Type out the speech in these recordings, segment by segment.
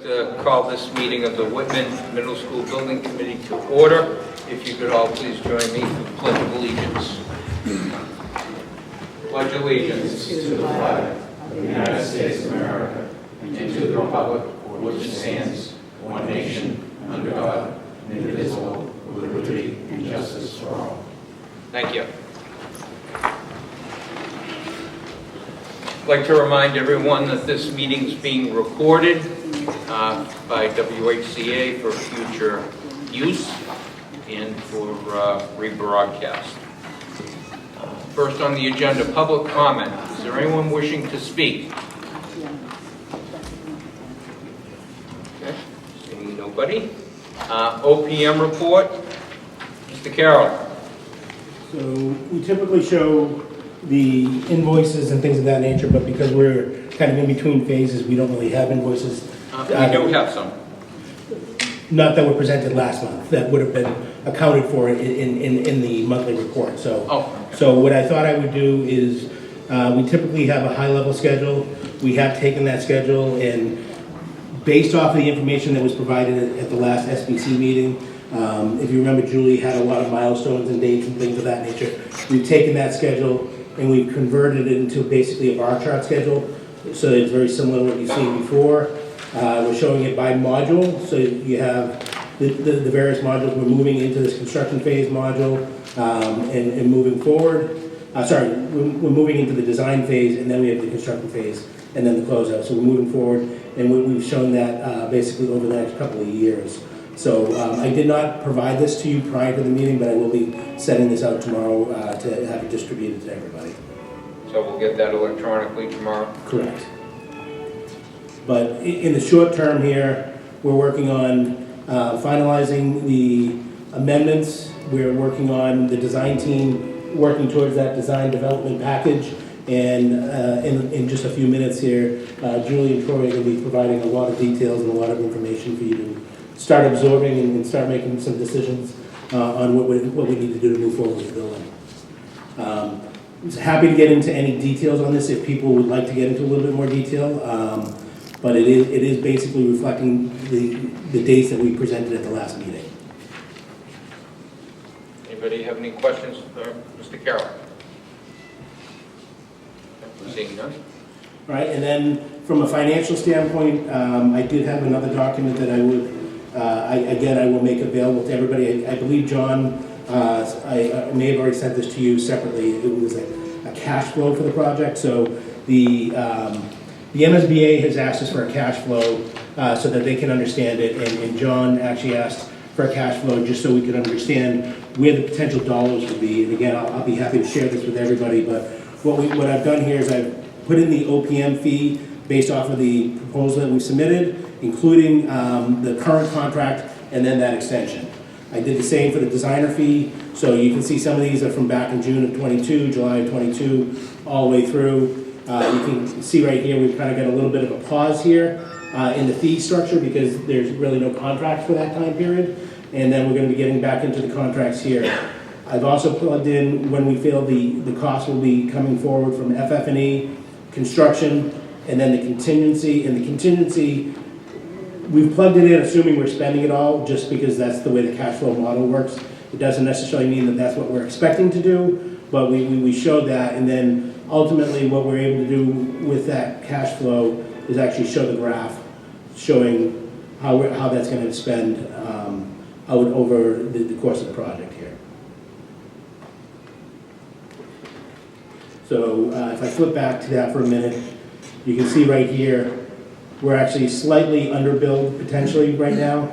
to call this meeting of the Whitman Middle School Building Committee to order. If you could all please join me for the Pledge of Allegiance. Pledge allegiance to the flag of the United States of America and to the republic for which it stands, one nation, under God, indivisible, with liberty and justice for all. Thank you. I'd like to remind everyone that this meeting is being recorded by WHCA for future use and for rebroadcast. First on the agenda, public comment. Is there anyone wishing to speak? Okay, seeing nobody. OPM report. Mr. Carroll. So we typically show the invoices and things of that nature, but because we're kind of in between phases, we don't really have invoices. We do have some. Not that were presented last month. That would have been accounted for in the monthly report. So what I thought I would do is we typically have a high-level schedule. We have taken that schedule and based off of the information that was provided at the last SBC meeting, if you remember, Julie had a lot of milestones and dates and things of that nature. We've taken that schedule and we've converted it into basically a bar chart schedule, so it's very similar to what you've seen before. We're showing it by module, so you have the various modules. We're moving into this construction phase module and moving forward. We're moving into the design phase, and then we have the construction phase, and then the closeout. So we're moving forward, and we've shown that basically over the next couple of years. So I did not provide this to you prior to the meeting, but I will be sending this out tomorrow to have it distributed to everybody. So we'll get that electronically tomorrow? Correct. But in the short term here, we're working on finalizing the amendments. We're working on the design team, working towards that design development package. And in just a few minutes here, Julie and Troy are going to be providing a lot of details and a lot of information for you to start absorbing and start making some decisions on what we need to do to move forward with the building. I'm happy to get into any details on this if people would like to get into a little bit more detail, but it is basically reflecting the dates that we presented at the last meeting. Anybody have any questions for Mr. Carroll? Seeing none. Right, and then from a financial standpoint, I did have another document that I would, I will make available to everybody. I believe, John, I may have already sent this to you separately. It was a cash flow for the project. So the MSBA has asked us for a cash flow so that they can understand it, and John actually asked for a cash flow just so we could understand where the potential dollars would be. And again, I'll be happy to share this with everybody, but what I've done here is I've put in the OPM fee based off of the proposal that we submitted, including the current contract and then that extension. I did the same for the designer fee, so you can see some of these are from back in June of 22, July of 22, all the way through. You can see right here we've kind of got a little bit of a pause here in the fee structure because there's really no contract for that time period, and then we're going to be getting back into the contracts here. I've also plugged in when we feel the cost will be coming forward from FF&E, construction, and then the contingency. And the contingency, we've plugged it in assuming we're spending it all just because that's the way the cash flow model works. It doesn't necessarily mean that that's what we're expecting to do, but we showed that, and then ultimately what we're able to do with that cash flow is actually show the graph showing how that's going to spend out over the course of the project here. So if I flip back to that for a minute, you can see right here, we're actually slightly underbilled potentially right now,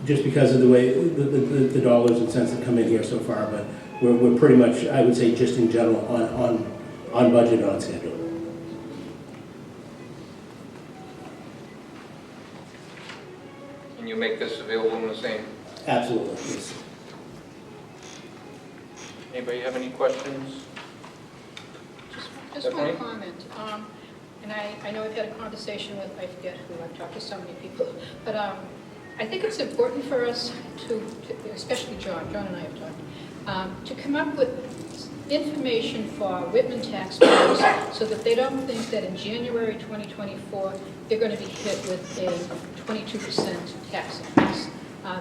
just because of the way the dollars and cents that come in here so far. But we're pretty much, I would say, just in general on budget and on schedule. Can you make this available in the same? Absolutely. Yes. Anybody have any questions? Just one comment. And I know I've had a conversation with, I forget who, I've talked to so many people, but I think it's important for us to especially John and I have talked, to come up with information for Whitman taxpayers so that they don't think that in January 2024, they're going to be hit with a 22% tax increase.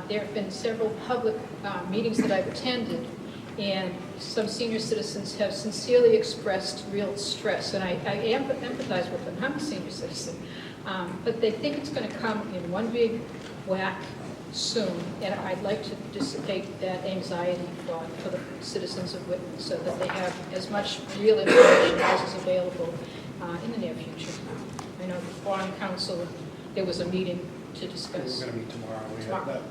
There have been several public meetings that I've attended, and some senior citizens have sincerely expressed real stress, and I empathize with them. I'm a senior citizen. But they think it's going to come in one big whack soon, and I'd like to dissipate that anxiety for the citizens of Whitman so that they have as much real information as is available in the near future. I know the Foreign Council, there was a meeting to discuss. We're going to meet tomorrow. We had that,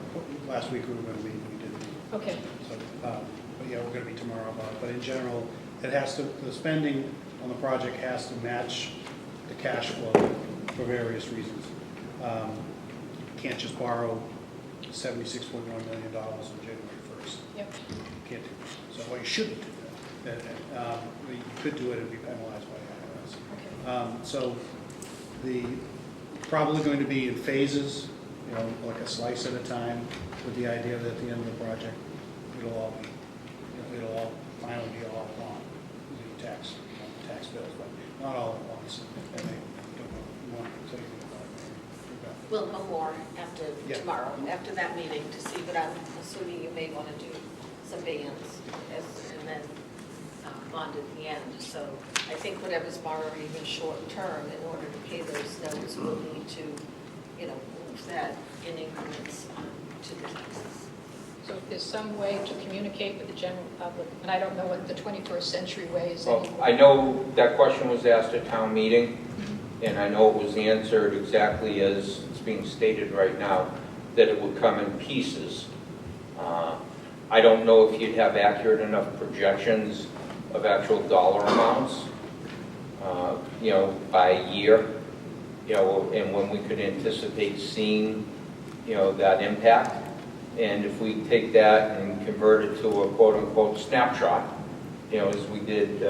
last week we were going to meet, we didn't meet. Okay. So, but yeah, we're going to meet tomorrow about it. But in general, it has to, the spending on the project has to match the cash flow for various reasons. Can't just borrow $76.1 million on January 1st. Yep. Can't do that. So, well, you shouldn't do that. You could do it and be penalized by the IRS. Okay. So the probably going to be in phases, you know, like a slice at a time, with the idea that at the end of the project, it'll all be, you know, it'll all finally be all on the tax bills, but not all at once. And they don't want to say anything about it. We'll know more after Yeah. tomorrow, after that meeting, to see, but I'm assuming you may want to do some bands and then bond at the end. So I think whatever's borrowed even short term, in order to pay those notes, we'll need to, you know, move that in increments to the taxes. So if there's some way to communicate with the general public, and I don't know what the 21st century way is Well, anymore. I know that question was asked at town meeting, and I know it was answered exactly as it's being stated right now, that it would come in pieces. I don't know if you'd have accurate enough projections of actual dollar amounts, you know, by year, you know, and when we could anticipate seeing, you know, that impact. And if we take that and convert it to a quote-unquote snapshot, you know, as we did,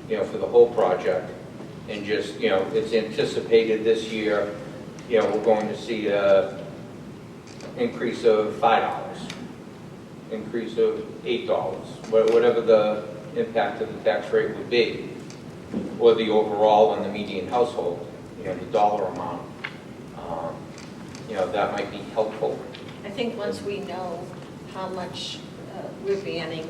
you know, for the whole project, and just, you know, it's anticipated this year, you know, we're going to see a increase of $5, increase of $8, whatever the impact of the tax rate would be, or the overall on the median household, you know, the dollar amount, you know, that might be helpful. I think once we know how much we're banning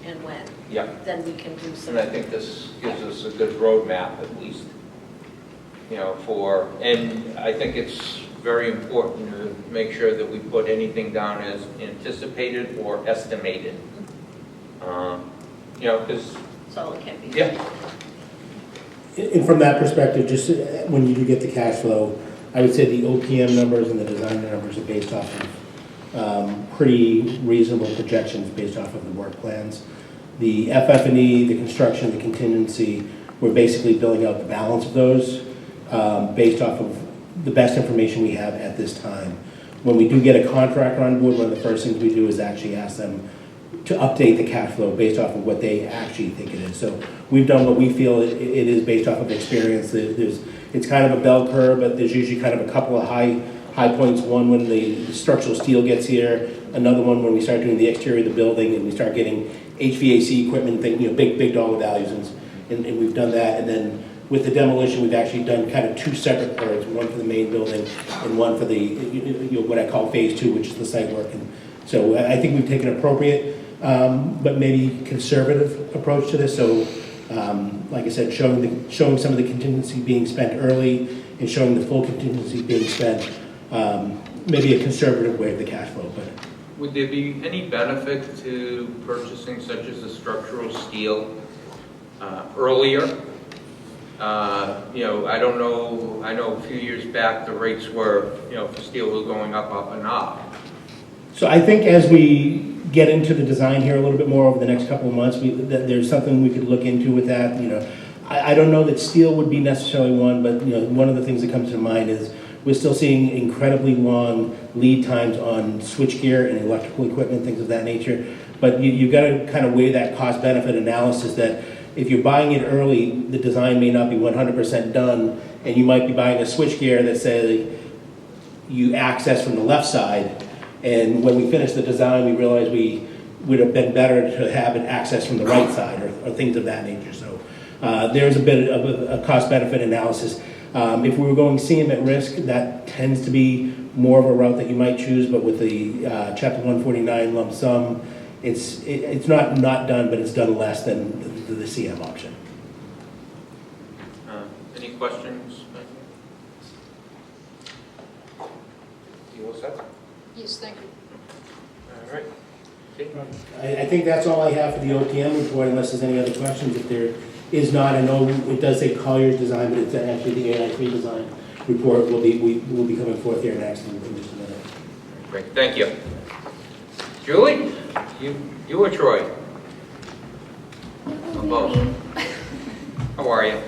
and when, Yeah. then we can do some. And I think this gives us a good roadmap, at least, you know, for, and I think it's very important to make sure that we put anything down as anticipated or estimated. You know, because, So it can be. yeah, And from that perspective, just when you do get the cash flow, I would say the OPM numbers and the designer numbers are based off of pretty reasonable projections based off of the work plans. The FF&E, the construction, the contingency, we're basically billing out the balance of those based off of the best information we have at this time. When we do get a contractor on board, one of the first things we do is actually ask them to update the cash flow based off of what they actually think it is. So we've done what we feel it is based off of experience. It's kind of a bell curve, but there's usually kind of a couple of high points. One when the structural steel gets here, another one when we start doing the exterior of the building and we start getting HVAC equipment, you know, big dollar values, and we've done that. And then with the demolition, we've actually done kind of two separate parts, one for the main building and one for the, you know, what I call phase 2, which is the site work. And so I think we've taken an appropriate but maybe conservative approach to this. So like I said, showing some of the contingency being spent early and showing the full contingency being spent, maybe a conservative way of the cash flow. But would there be any benefit to purchasing such as the structural steel earlier? You know, I don't know, I know a few years back the rates were, you know, for steel was going up and up. so I think as we get into the design here a little bit more over the next couple of months, there's something we could look into with that. You know, I don't know that steel would be necessarily one, but you know, one of the things that comes to mind is we're still seeing incredibly long lead times on switchgear and electrical equipment, things of that nature. But you've got to kind of weigh that cost-benefit analysis that if you're buying it early, the design may not be 100% done, and you might be buying a switchgear that says you access from the left side, and when we finish the design, we realize we would have been better to have an access from the right side or things of that nature. So there's a bit of a cost-benefit analysis. If we were going CM at risk, that tends to be more of a route that you might choose, but with the Chapter 149 lump sum, it's not done, but it's done less than the CM option. Any questions? You all set? Yes, thank you. All right. Okay. I think that's all I have for the OPM report, unless there's any other questions. If there is not, I know it does say Collier's design, but it's actually the AI3 design report will be coming forth here next in just a minute. Great, thank you. Julie, you or Troy? Or both? How are you?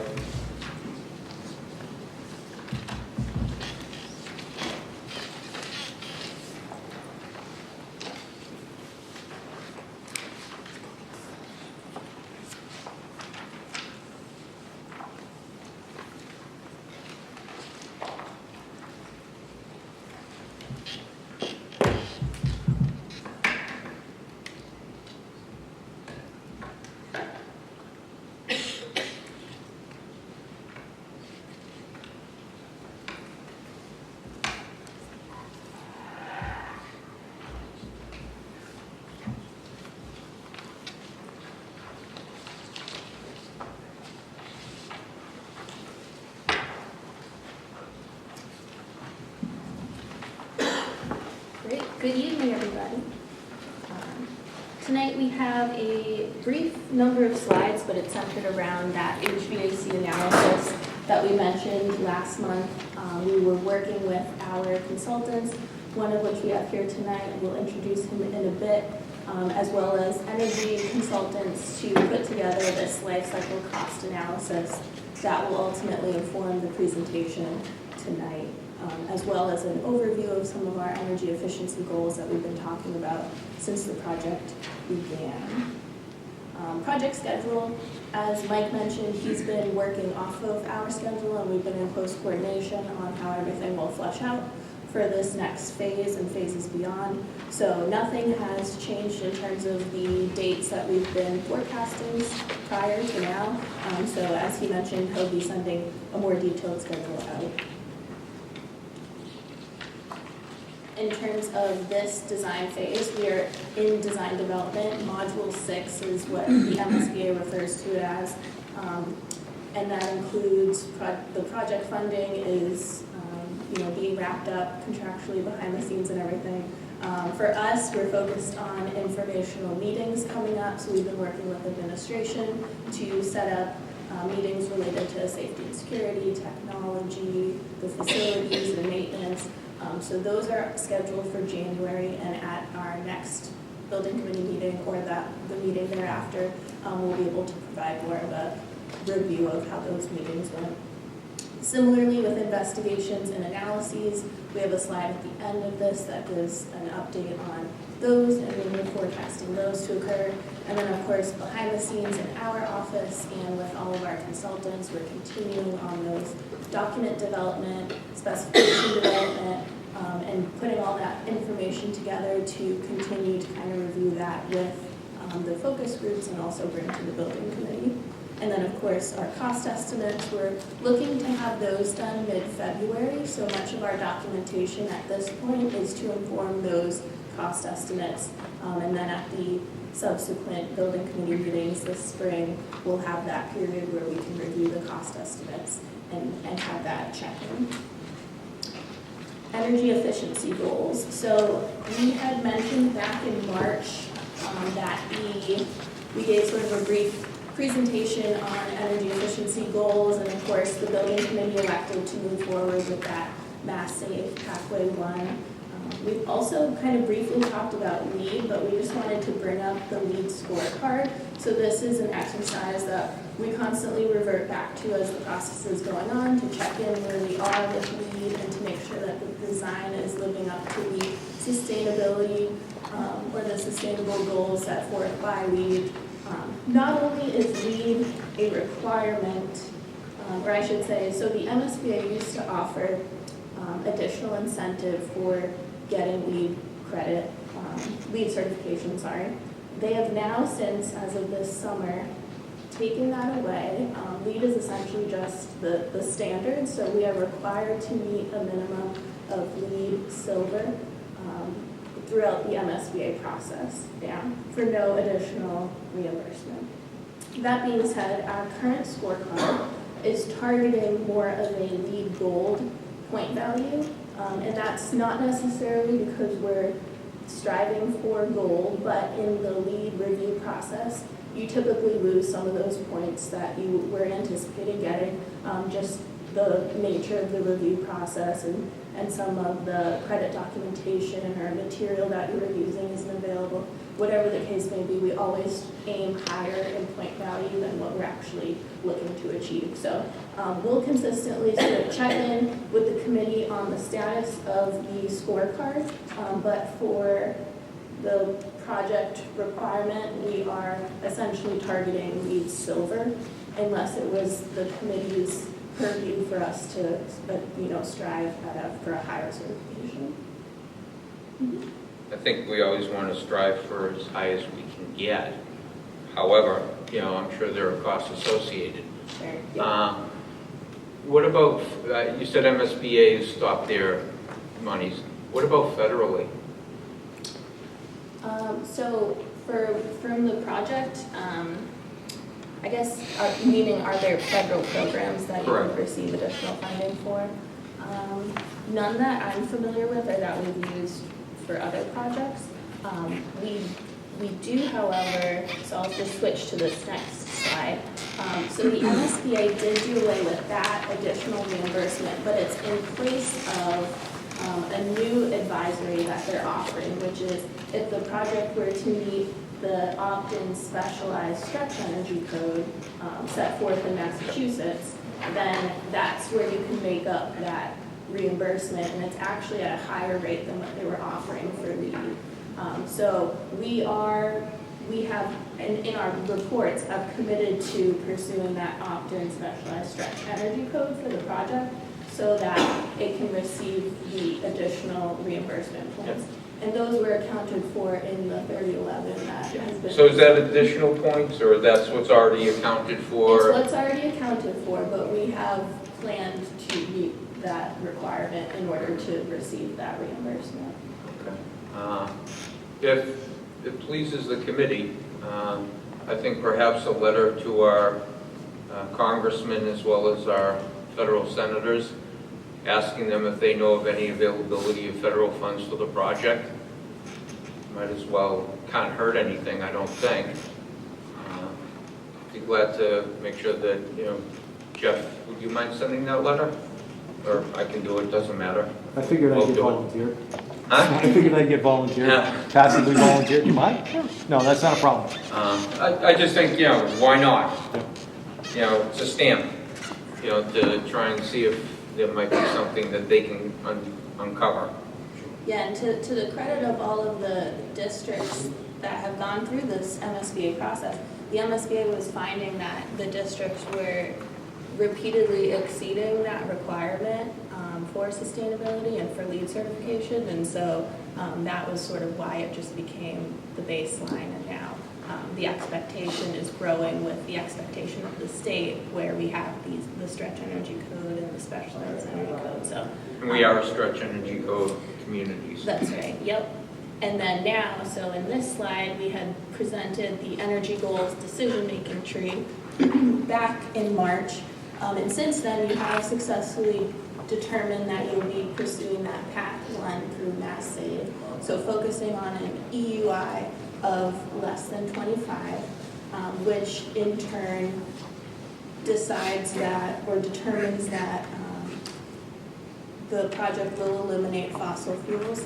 Great. Good evening, everybody. Tonight we have a brief number of slides, but it's centered around that HVAC analysis that we mentioned last month. We were working with our consultants, one of which we have here tonight. We'll introduce him in a bit, as well as energy consultants to put together this life cycle cost analysis that will ultimately inform the presentation tonight. As well as an overview of some of our energy efficiency goals that we've been talking about since the project began. Project schedule, as Mike mentioned, he's been working off of our schedule, and we've been in close coordination on how everything will flesh out for this next phase and phases beyond. So nothing has changed in terms of the dates that we've been forecasting prior to now. So as he mentioned, he'll be sending a more detailed schedule out. In terms of this design phase, we are in design development. Module 6 is what the MSBA refers to it as. And that includes the project funding is being wrapped up contractually behind the scenes and everything. For us, we're focused on informational meetings coming up. So we've been working with administration to set up meetings related to safety and security, technology, the facilities and maintenance. So those are scheduled for January, and at our next building committee meeting or the meeting thereafter, we'll be able to provide more of a review of how those meetings went. Similarly, with investigations and analyses, we have a slide at the end of this that gives an update on those, and then we're forecasting those to occur. And then, of course, behind the scenes in our office and with all of our consultants, we're continuing on those document development, specification development, and putting all that information together to continue to kind of review that with the focus groups and also bring to the building committee. And then, of course, our cost estimates, we're looking to have those done mid-February, so much of our documentation at this point is to inform those cost estimates. And then at the subsequent building committee meetings this spring, we'll have that period where we can review the cost estimates and have that check-in. Energy efficiency goals. So we had mentioned back in March that we gave sort of a brief presentation on energy efficiency goals, and of course the building committee elected to move forward with that Mass Save Pathway 1. We've also kind of briefly talked about LEED, but we just wanted to bring up the LEED scorecard. So this is an exercise that we constantly revert back to as the process is going on to check in where we are with LEED and to make sure that the design is living up to the sustainability or the sustainable goals set forth by LEED. Not only is LEED a requirement, or I should say, so the MSBA used to offer additional incentive for getting LEED credit, LEED certification, sorry. They have now since, as of this summer, taken that away. LEED is essentially just the standard, so we are required to meet a minimum of LEED Silver throughout the MSBA process, for no additional reimbursement. That being said, our current scorecard is targeting more of a LEED Gold point value, and that's not necessarily because we're striving for gold, but in the LEED review process, you typically lose some of those points that you were anticipating getting, just the nature of the review process and some of the credit documentation or material that you were using isn't available. Whatever the case may be, we always aim higher in point value than what we're actually looking to achieve. So we'll consistently sort of check in with the committee on the status of the scorecard, but for the project requirement, we are essentially targeting LEED Silver unless it was the committee's purview for us to, strive for a higher certification. I think we always want to strive for as high as we can get. However, I'm sure there are costs associated. Sure. Yeah. What about, you said MSBA has stopped their monies. What about federally? So from the project, I guess, meaning are there federal programs that you would receive additional funding for? None that I'm familiar with or that we've used for other projects. We do, however, so I'll just switch to this next slide. So the MSBA did do away with that additional reimbursement, but it's in place of a new advisory that they're offering, which is if the project were to meet the opt-in specialized stretch energy code set forth in Massachusetts, then that's where you can make up that reimbursement, and it's actually at a higher rate than what they were offering for LEED. So we have, in our reports, have committed to pursuing that opt-in specialized stretch energy code for the project so that it can receive the additional reimbursement points. Yep. And those were accounted for in the 3011 that has been. So is that additional points, or that's what's already accounted for? It's what's already accounted for, but we have planned to meet that requirement in order to receive that reimbursement. Okay. If it pleases the committee, I think perhaps a letter to our congressmen as well as our federal senators, asking them if they know of any availability of federal funds for the project. Might as well, can't hurt anything, I don't think. Be glad to make sure that, Jeff, would you mind sending that letter? Or I can do it, doesn't matter. I figured We'll I'd get do it. volunteered. Huh? I figured I'd get volunteered. Yeah. Passively volunteered. You mind? No, that's not a problem. I just think, why not? It's a stamp, to try and see if there might be something that they can uncover. Yeah, and to the credit of all of the districts that have gone through this MSBA process, the MSBA was finding that the districts were repeatedly exceeding that requirement for sustainability and for LEED certification, and so that was sort of why it just became the baseline, and now the expectation is growing with the expectation of the state, where we have the stretch energy code and the specialized energy code. So And we are a stretch energy code communities. that's right. Yep. And then now, so in this slide, we had presented the energy goals decision-making tree back in March, and since then you have successfully determined that you'll be pursuing that path one through Mass Save. So focusing on an EUI of less than 25, which in turn decides that or determines that the project will eliminate fossil fuels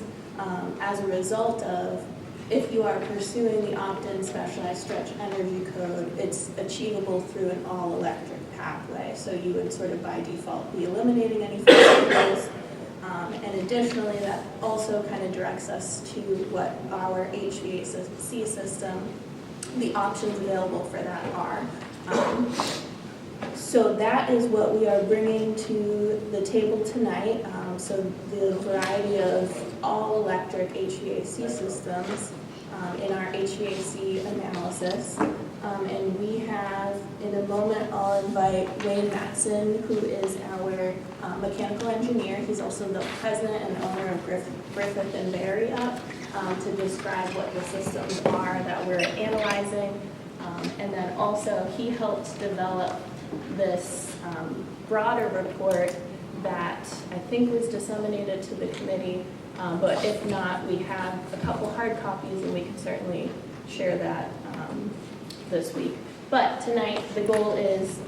as a result of, if you are pursuing the opt-in specialized stretch energy code, it's achievable through an all-electric pathway. So you would sort of by default be eliminating any fossil fuels. And additionally, that also kind of directs us to what our HVAC system, the options available for that are. So that is what we are bringing to the table tonight. So the variety of all-electric HVAC systems in our HVAC analysis. And we have, in a moment, I'll invite Wayne Matson, who is our mechanical engineer. He's also the president and owner of Griffith and Berry up, to describe what the systems are that we're analyzing. And then also, he helped develop this broader report that I think was disseminated to the committee. But if not, we have a couple hard copies, and we can certainly share that this week. But tonight, the goal is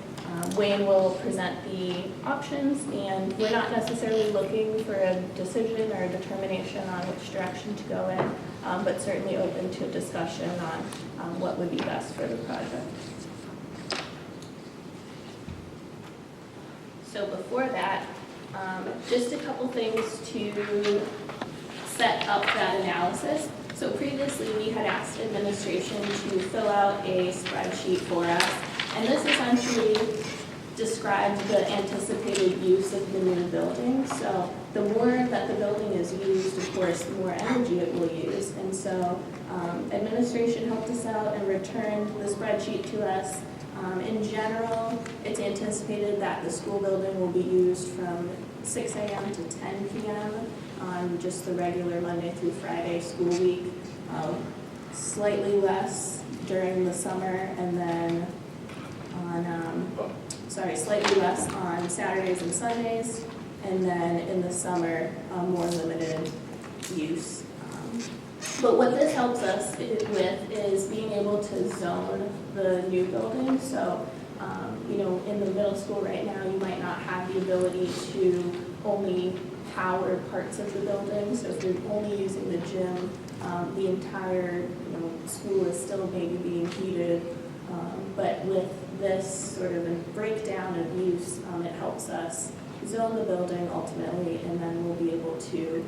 Wayne will present the options, and we're not necessarily looking for a decision or a determination on which direction to go in, but certainly open to a discussion on what would be best for the project. So before that, just a couple things to set up that analysis. So previously, we had asked administration to fill out a spreadsheet for us, and this essentially described the anticipated use of the new building. So the more that the building is used, of course, the more energy it will use. And so administration helped us out and returned the spreadsheet to us. In general, it's anticipated that the school building will be used from 6 a.m. to 10 p.m. on just the regular Monday through Friday school week. Slightly less during the summer, and then slightly less on Saturdays and Sundays, and then in the summer, more limited use. But what this helps us with is being able to zone the new building. So, in the middle school right now, you might not have the ability to only power parts of the building. So if you're only using the gym, the entire school is still maybe being heated. But with this sort of a breakdown of use, it helps us zone the building ultimately, and then we'll be able to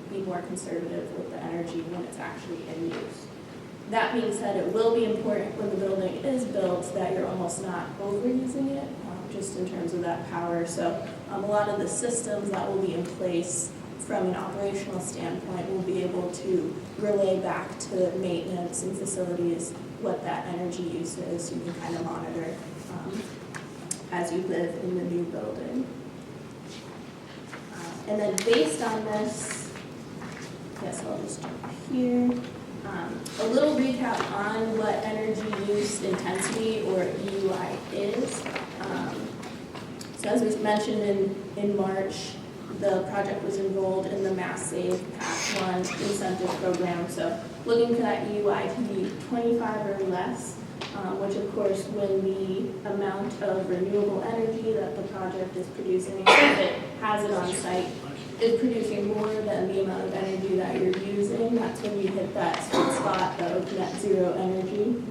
be more conservative with the energy when it's actually in use. That being said, it will be important when the building is built that you're almost not overusing it, just in terms of that power. So a lot of the systems that will be in place from an operational standpoint will be able to relay back to maintenance and facilities what that energy use is, so you can kind of monitor as you live in the new building. And then based on this, I guess I'll just jump here. A little recap on what energy use intensity, or EUI, is. So as was mentioned in March, the project was enrolled in the Mass Save Path 1 incentive program. So looking for that EUI to be 25 or less, which of course, when the amount of renewable energy that the project is producing, if it has it on site, is producing more than the amount of energy that you're using, that's when you hit that sweet spot of net zero energy.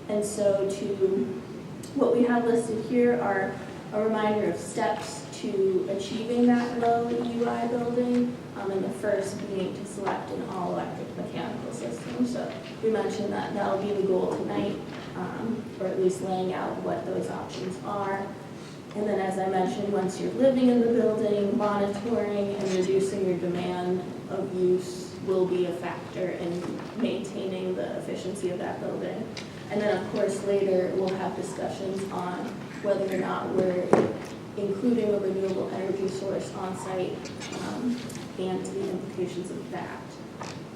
And so what we have listed here are a reminder of steps to achieving that low EUI building, and the first being to select an all-electric mechanical system. So we mentioned that that'll be the goal tonight, or at least laying out what those options are. And then, as I mentioned, once you're living in the building, monitoring and reducing your demand of use will be a factor in maintaining the efficiency of that building. And then, of course, later we'll have discussions on whether or not we're including a renewable energy source on site, and the implications of that.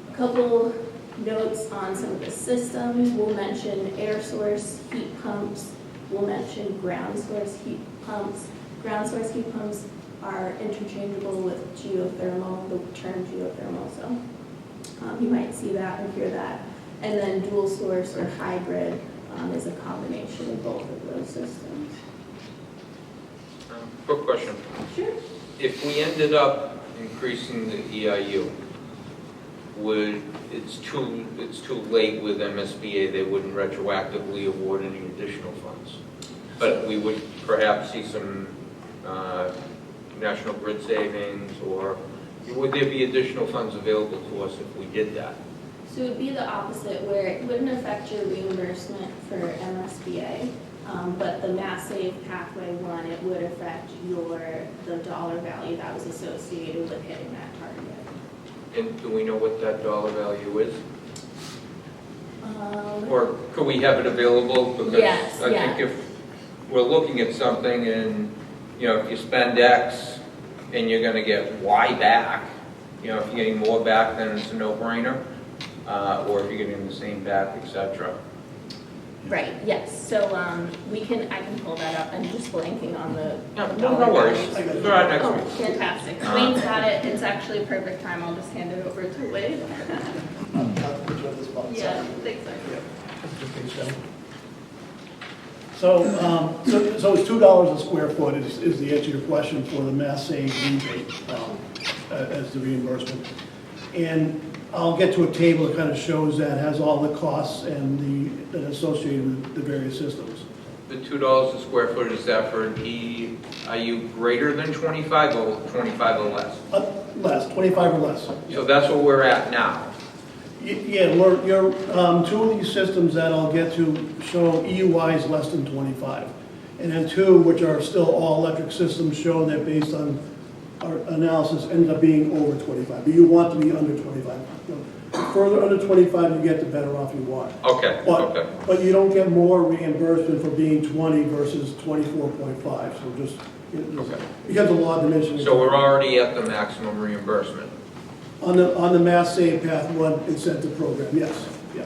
A couple notes on some of the systems. We'll mention air source heat pumps. We'll mention ground source heat pumps. Ground source heat pumps are interchangeable with geothermal, the term geothermal, so you might see that or hear that. And then dual source or hybrid is a combination of both of those systems. Quick question. Sure. If we ended up increasing the EIU, it's too late with MSBA, they wouldn't retroactively award any additional funds. But we would perhaps see some national grid savings, or would there be additional funds available to us if we did that? So it would be the opposite, where it wouldn't affect your reimbursement for MSBA, but the Mass Save Pathway 1, it would affect the dollar value that was associated with hitting that target. And do we know what that dollar value is? Um, Or could we have it available? Because Yes, I yeah. think if we're looking at something and, if you spend X and you're gonna get Y back, if you're getting more back, then it's a no-brainer. Or if you're getting the same back, et cetera. Right, yes, so I can pull that up. I'm just blanking on the. No worries. values. Try it next Oh, week. fantastic. Wayne's got it. It's actually a perfect time. I'll just hand it over to Wayne. Yeah, thanks, sir. So it's $2 a square foot is the answer to your question for the mass save rebate as the reimbursement. And I'll get to a table that kind of shows that, has all the costs and that associated with the various systems. The $2 a square foot, is that for are you greater than 25 or 25 or less? Less, 25 or less. So that's what we're at now. Yeah, two of these systems that I'll get to show EUIs less than 25. And then two, which are still all electric systems, show that based on our analysis ended up being over 25. But you want to be under 25. The further under 25 you get, the better off you are. Okay, okay. But you don't get more reimbursement for being 20 versus 24.5. So just, Okay. becomes a law of diminishing. So we're already at the maximum reimbursement. On the Mass Save Path 1 incentive program, yes, yeah.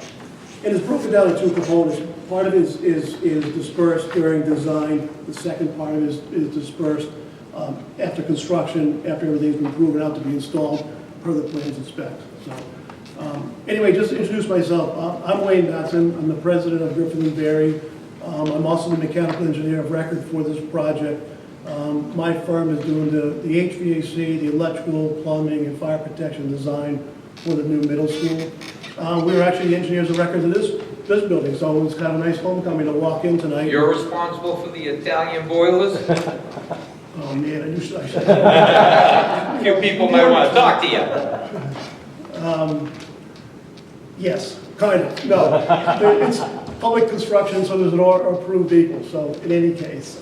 And it's broken down into two components. Part of it is dispersed during design. The second part of it is dispersed after construction, after everything's been proven out to be installed per the plans and specs. So, anyway, just to introduce myself, I'm Wayne Batson. I'm the president of Griffin and Berry. I'm also the mechanical engineer of record for this project. My firm is doing the HVAC, the electrical, plumbing, and fire protection design for the new middle school. We were actually the engineers of record of this building, so it was kind of a nice homecoming to walk in tonight. You're responsible for the Italian boilers? Oh, man, I should. A few people might want to talk to you. Yes, kind of, no. It's public construction, so there's an approved equal, so in any case.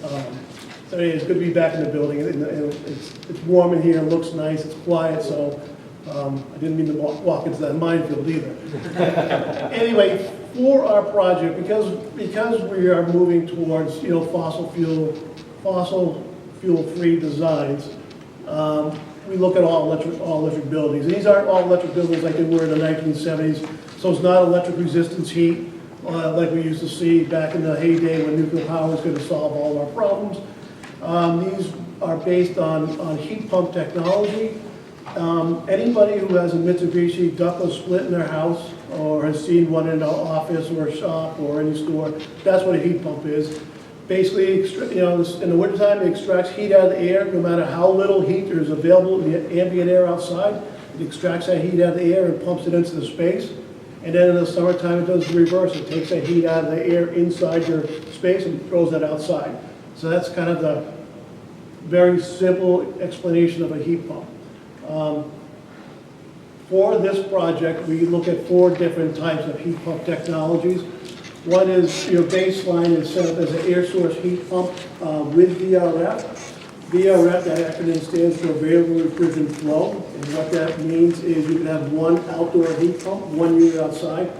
So anyway, it's good to be back in the building. It's warm in here, it looks nice, it's quiet, so I didn't mean to walk into that minefield either. Anyway, for our project, because we are moving towards fossil fuel-free designs, we look at all electric buildings. And these aren't all electric buildings like they were in the 1970s, so it's not electric resistance heat like we used to see back in the heyday when nuclear power was going to solve all of our problems. These are based on heat pump technology. Anybody who has a Mitsubishi ductless split in their house or has seen one in an office or a shop or any store, that's what a heat pump is. Basically, in the wintertime, it extracts heat out of the air. No matter how little heat there is available in the ambient air outside, it extracts that heat out of the air and pumps it into the space. And then in the summertime, it does the reverse. It takes that heat out of the air inside your space and throws that outside. So that's kind of the very simple explanation of a heat pump. For this project, we look at 4 different types of heat pump technologies. One is your baseline is set up as an air source heat pump with VRF. VRF, that acronym stands for variable refrigerant flow. And what that means is you can have one outdoor heat pump, one unit outside,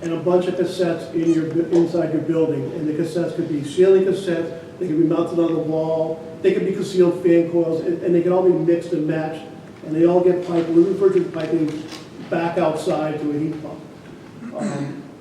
and a bunch of cassettes inside your building. And the cassettes could be ceiling cassettes, they can be mounted on the wall, they can be concealed fan coils, and they can all be mixed and matched. And they all get piped with refrigerant piping back outside to a heat pump.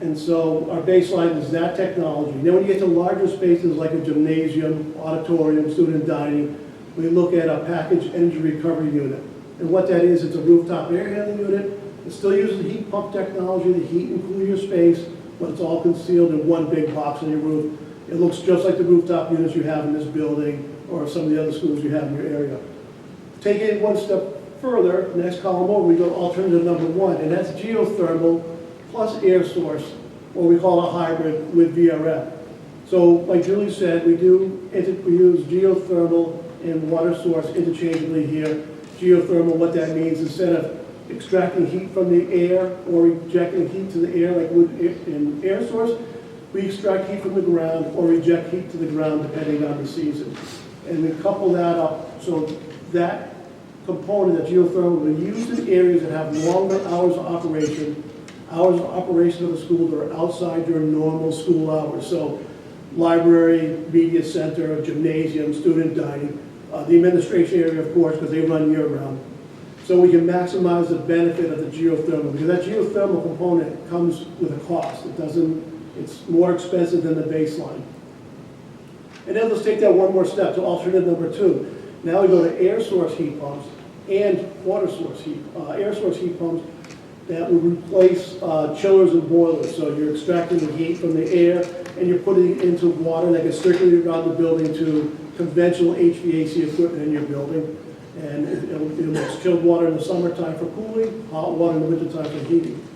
And so our baseline is that technology. Then when you get to larger spaces like a gymnasium, auditorium, student dining, we look at a packaged energy recovery unit. And what that is, it's a rooftop air handling unit. It still uses the heat pump technology to heat and cool your space, but it's all concealed in one big box on your roof. It looks just like the rooftop units you have in this building or some of the other schools you have in your area. Take it one step further, next column over, we go to alternative number 1, and that's geothermal plus air source, or we call a hybrid with VRF. So, like Julie said, we use geothermal and water source interchangeably here. Geothermal, what that means, instead of extracting heat from the air or ejecting heat to the air like in air source, we extract heat from the ground or eject heat to the ground depending on the season. And we couple that up so that component that geothermal will be used in areas that have longer hours of operation of the school that are outside during normal school hours. So library, media center, gymnasium, student dining, the administration area, of course, because they run year-round. So we can maximize the benefit of the geothermal, because that geothermal component comes with a cost. It's more expensive than the baseline. And then let's take that one more step to alternate number 2. Now we go to air source heat pumps and water source heat. Air source heat pumps that would replace chillers and boilers. So you're extracting the heat from the air and you're putting it into water that gets circulated around the building to conventional HVAC equipment in your building. And it'll mix chilled water in the summertime for cooling, hot water in the wintertime for heating.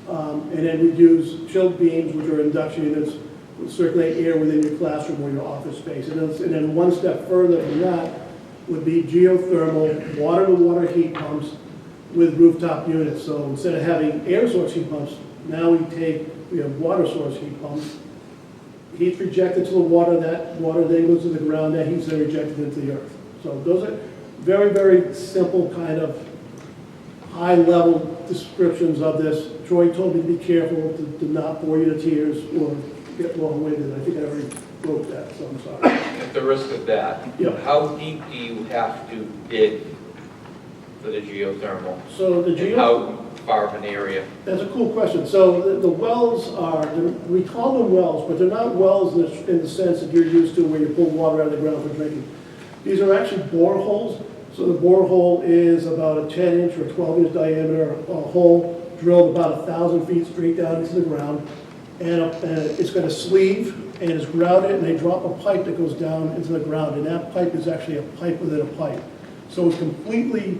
And then we use chilled beams, which are induction units, which circulate air within your classroom or your office space. And then one step further from that would be geothermal water-to-water heat pumps with rooftop units. So instead of having air source heat pumps, now we have water source heat pumps. Heat's rejected to the water, that water then goes to the ground, that heat's then rejected into the earth. So those are very, very simple kind of high-level descriptions of this. Troy told me to be careful to not bore you to tears or get long-winded. I think I already wrote that, so I'm sorry. At the risk of that, Yeah. how deep do you have to dig for the geothermal? So the And how far of an area? That's a cool question. So the wells we call them wells, but they're not wells in the sense that you're used to where you pull water out of the ground for drinking. These are actually boreholes. So the borehole is about a 10-inch or 12-inch diameter hole drilled about 1,000 feet straight down into the ground. And it's got a sleeve and it's grouted, and they drop a pipe that goes down into the ground. And that pipe is actually a pipe within a pipe. So it's completely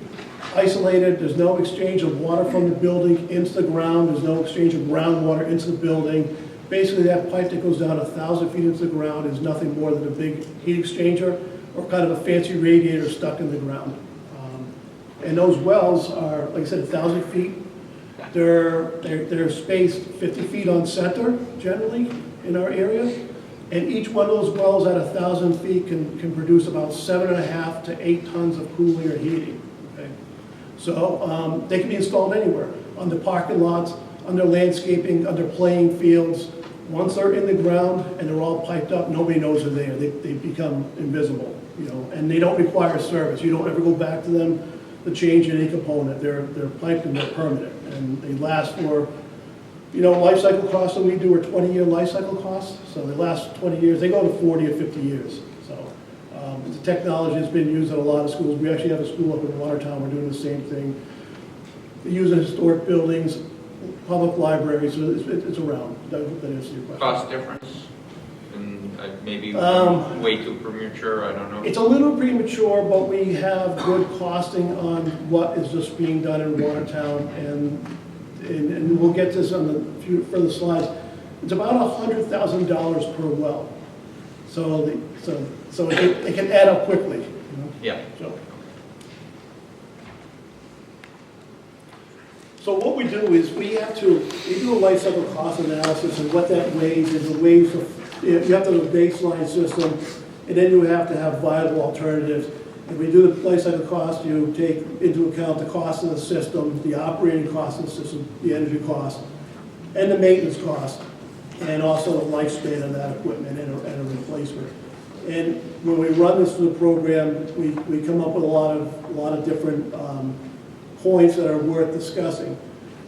isolated. There's no exchange of water from the building into the ground. There's no exchange of groundwater into the building. Basically, that pipe that goes down 1,000 feet into the ground is nothing more than a big heat exchanger or kind of a fancy radiator stuck in the ground. And those wells are, like I said, 1,000 feet. They're spaced 50 feet on center, generally, in our area. And each one of those wells at 1,000 feet can produce about 7.5 to 8 tons of cooling or heating. Okay? So they can be installed anywhere, on the parking lots, under landscaping, under playing fields. Once they're in the ground and they're all piped up, nobody knows they're there. They become invisible, and they don't require service. You don't ever go back to them to change any component. They're piped and they're permanent, and they last for, life cycle costs that we do are 20-year life cycle costs. So they last 20 years. They go to 40 or 50 years. So the technology has been used at a lot of schools. We actually have a school up in Watertown. We're doing the same thing. They use it in historic buildings, public libraries. So it's around. That answers your question. Cost difference? And maybe way too premature, I don't know. It's a little premature, but we have good costing on what is just being done in Watertown, and we'll get this on the few further slides. It's about $100,000 per well, so it can add up quickly. Yeah. So what we do is we do a life cycle cost analysis, and what that weighs is the ways of, you have to have a baseline system, and then you have to have viable alternatives. If we do the life cycle cost, you take into account the cost of the system, the operating cost of the system, the energy cost, and the maintenance cost, and also the lifespan of that equipment and a replacement. And when we run this through the program, we come up with a lot of different points that are worth discussing.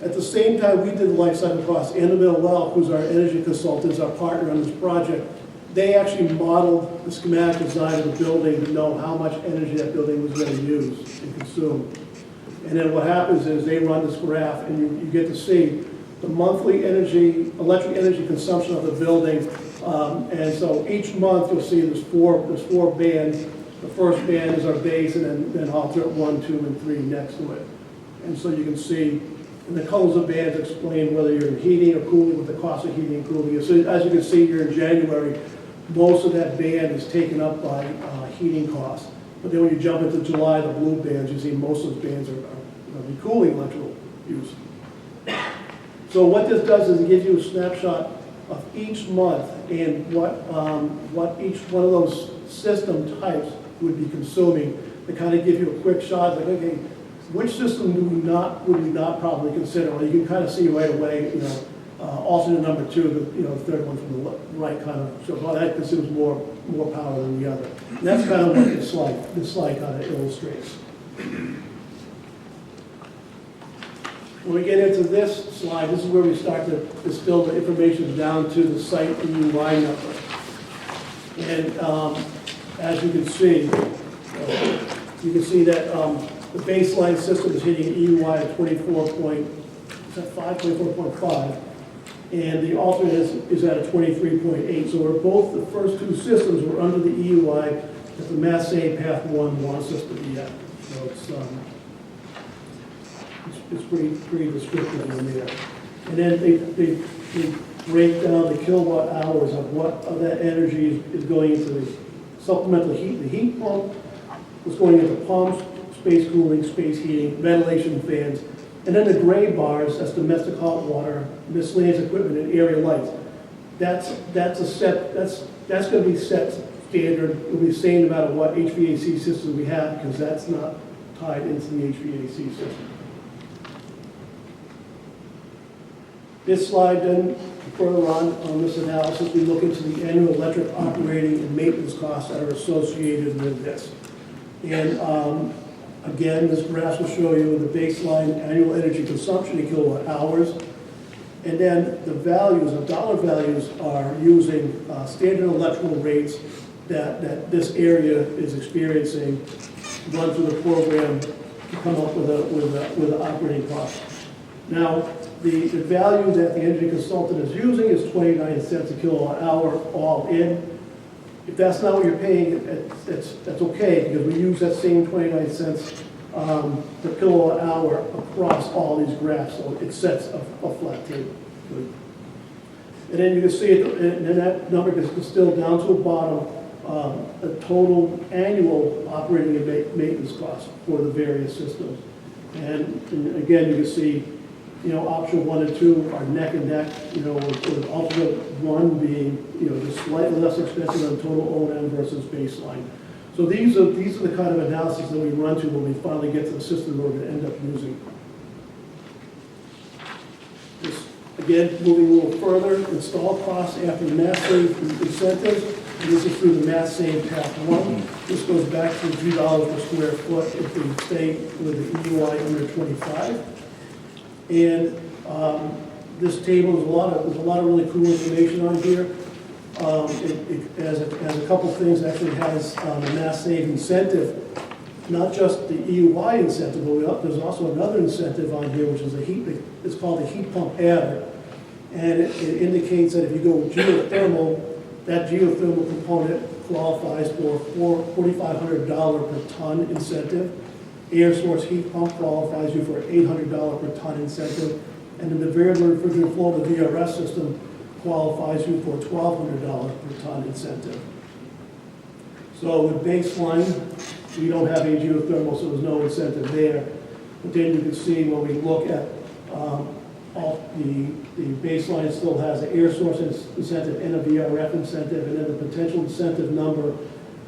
At the same time, we did the life cycle costs. Anna Mill, who's our energy consultant, is our partner on this project. They actually modeled the schematic design of the building to know how much energy that building was going to use and consume. And then what happens is they run this graph, and you get to see the monthly electric energy consumption of the building. And so each month you'll see there's four bands. The first band is our base, and then alternate 1, 2, and 3 next to it. And so you can see, and the colors of bands explain whether you're in heating or cooling, what the cost of heating and cooling is. So as you can see here in January, most of that band is taken up by heating costs. But then when you jump into July, the blue bands, you see most of those bands are the cooling electrical use. So what this does is it gives you a snapshot of each month and what each one of those system types would be consuming to kind of give you a quick shot, like, okay, which system would we not probably consider? Well, you can kind of see right away, alternate number 2, the third one from the right kind of shows, well, that consumes more power than the other. And that's kind of what this slide kind of illustrates. When we get into this slide, this is where we start to distill the information down to the site EUI number. And as you can see that the baseline system is hitting an EUI of 24.5, and the alternate is at a 23.8. So we're both, the first two systems were under the EUI that the Mass Save Path 1 wants us to be at. So it's pretty descriptive in there. And then they break down the kilowatt hours of what of that energy is going into the supplemental heat. The heat pump was going into pumps, space cooling, space heating, ventilation fans, and then the gray bars, that's domestic hot water, miscellaneous equipment, and area lights. That's going to be set standard. It'll be the same no matter what HVAC system we have, because that's not tied into the HVAC system. This slide then, further on this analysis, we look into the annual electric operating and maintenance costs that are associated with this. And again, this graph will show you the baseline annual energy consumption in kilowatt hours. And then the values, the dollar values are using standard electrical rates that this area is experiencing, run through the program to come up with an operating cost. Now, the value that the energy consultant is using is 29 cents a kilowatt hour all in. If that's not what you're paying, that's okay, because we use that same 29 cents per kilowatt hour across all these graphs, so it sets a flat table. And then you can see it, and then that number gets distilled down to the bottom, a total annual operating and maintenance cost for the various systems. And again, you can see, option 1 and 2 are neck and neck, with alternate 1 being, just slightly less expensive than total O&M versus baseline. So these are the kind of analysis that we run to when we finally get to the system we're going to end up using. Just, again, moving a little further, install costs after Mass Save incentives, and this is through the Mass Save Path 1. This goes back to $2 per square foot if we stay with the EUI under 25. And this table, there's a lot of really cool information on here. It has a couple things. Actually has a Mass Save incentive, not just the EUI incentive, but there's also another incentive on here, which is it's called a heat pump adder. And it indicates that if you go geothermal, that geothermal component qualifies for $4,500 per ton incentive. Air source heat pump qualifies you for $800 per ton incentive, and then the variable refrigerant flow, the VRS system, qualifies you for $1,200 per ton incentive. So with baseline, we don't have a geothermal, so there's no incentive there. But then you can see when we look at the baseline still has an air source incentive and a VRF incentive, and then the potential incentive number,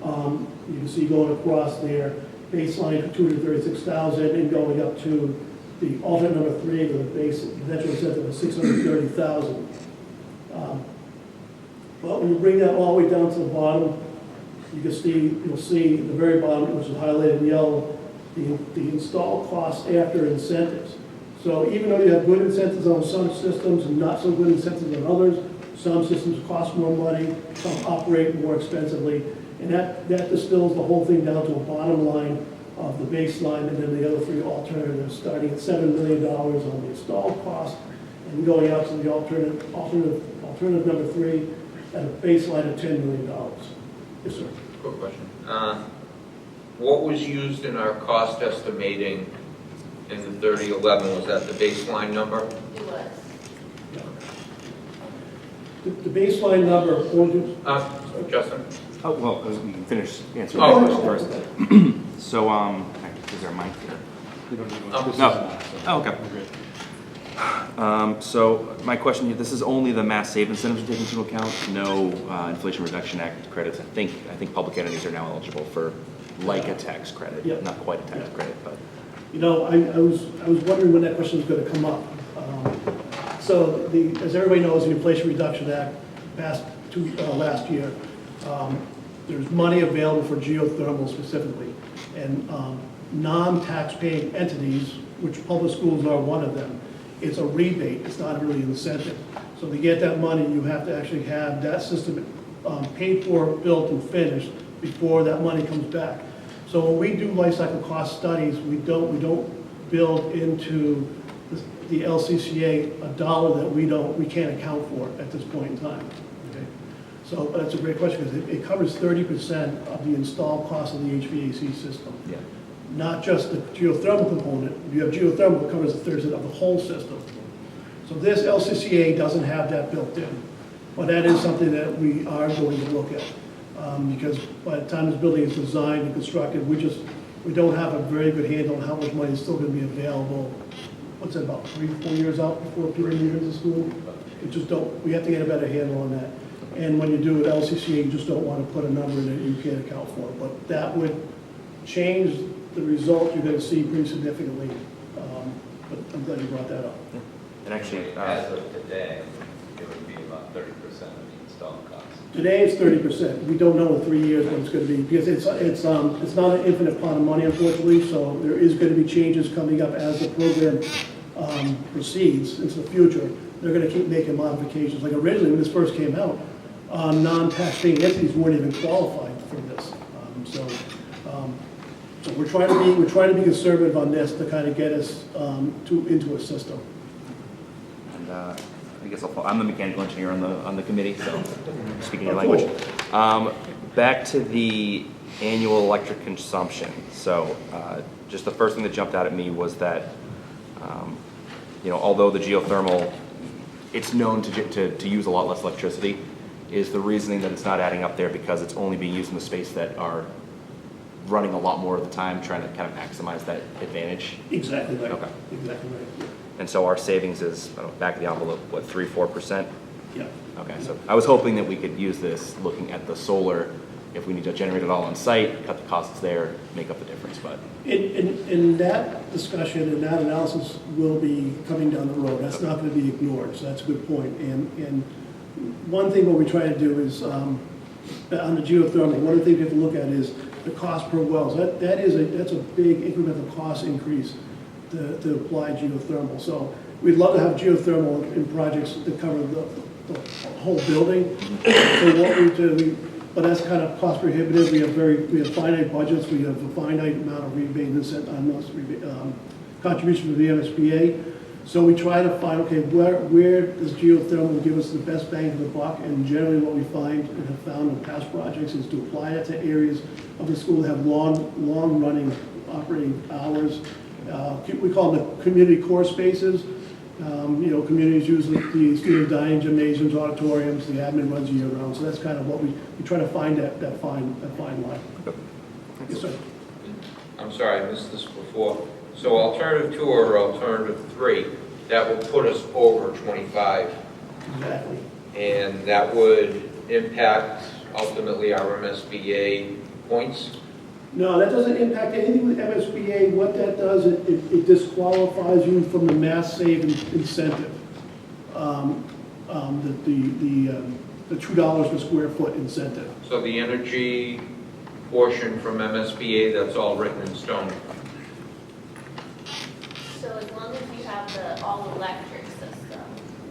you can see going across there. Baseline for 236,000 and going up to the alternate number 3, the base potential incentive of 630,000. But when you bring that all the way down to the bottom, you'll see at the very bottom, which is highlighted in yellow, the install costs after incentives. So even though you have good incentives on some systems and not so good incentives on others, some systems cost more money, some operate more expensively. And that distills the whole thing down to a bottom line of the baseline, and then the other 3 alternatives, starting at $7 million on the installed cost, and going out to the alternative number 3 at a baseline of $10 million. Yes, sir. Quick question. What was used in our cost estimating in the 3011? Was that the baseline number? It was. The baseline number, Justin? Oh, well, we can finish answering the question first. So, is there a mic here? We don't need Oh, one. This no. is not, so Oh, okay. we're good. So my question here, this is only the Mass Save incentives are taken into account, no Inflation Reduction Act credits. I think public entities are now eligible for like a tax credit, Yeah. not quite a tax Yeah. credit, but. You know, I was wondering when that question was going to come up. So as everybody knows, the Inflation Reduction Act passed last year. There's money available for geothermal specifically. And non-tax-paying entities, which public schools are one of them, it's a rebate, it's not really an incentive. So to get that money, you have to actually have that system paid for, built, and finished before that money comes back. So when we do life cycle cost studies, we don't build into the LCCA a dollar that we can't account for at this point in time. Okay? So that's a great question because it covers 30% of the installed cost of the HVAC system. Yeah. Not just the geothermal component. If you have geothermal, it covers 30% of the whole system. So this LCCA doesn't have that built in, but that is something that we are going to look at. Because by the time this building is designed and constructed, we don't have a very good handle on how much money is still going to be available. What's it, about 3-4 years out before people get into school? We have to get a better handle on that. And when you do an LCCA, you just don't want to put a number that you can't account for. But that would change the result you're going to see pretty significantly. But I'm glad you brought that up. And actually, As of today, it would be about 30% of the installed cost. Today it's 30%. We don't know in 3 years what it's going to be because it's not an infinite pot of money, unfortunately. So there is going to be changes coming up as the program proceeds into the future. They're going to keep making modifications. Like originally when this first came out, non-tax-paying entities weren't even qualified for this. So we're trying to be conservative on this to kind of get us into a system. and I guess I'm the mechanical engineer on the committee, so speaking your language. Back to the annual electric consumption. So just the first thing that jumped out at me was that, although the geothermal, it's known to use a lot less electricity, is the reasoning that it's not adding up there because it's only being used in the space that are running a lot more of the time, trying to kind of maximize that advantage. Exactly right. Okay. Exactly right. And so our savings is, back of the envelope, what, 3-4%? Yeah. Okay, so I was hoping that we could use this looking at the solar, if we need to generate it all on site, cut the costs there, make up the difference, but. In that discussion and that analysis will be coming down the road. That's not going to be ignored, so that's a good point. And one thing what we try to do is, on the geothermal, one of the things we have to look at is the cost per well. So that's a big incremental cost increase to apply geothermal. So we'd love to have geothermal in projects that cover the whole building. So what we do, but that's kind of cost prohibitive. We have finite budgets. We have a finite amount of contribution from the MSBA. So we try to find, okay, where does geothermal give us the best bang for the buck? And generally what we find and have found in past projects is to apply it to areas of the school that have long running operating hours. We call them the community core spaces. Communities use the student dining gymnasiums, auditoriums, the admin runs year round. So that's kind of what we try to find that fine line. Yes, sir. I'm sorry, I missed this before. So alternative 2 or alternative 3, that will put us over 25. Exactly. And that would impact ultimately our MSBA points. No, that doesn't impact anything with MSBA. What that does, it disqualifies you from the mass save incentive. The $2 per square foot incentive. So the energy portion from MSBA, that's all written in stone. So as long as you have the all-electric system,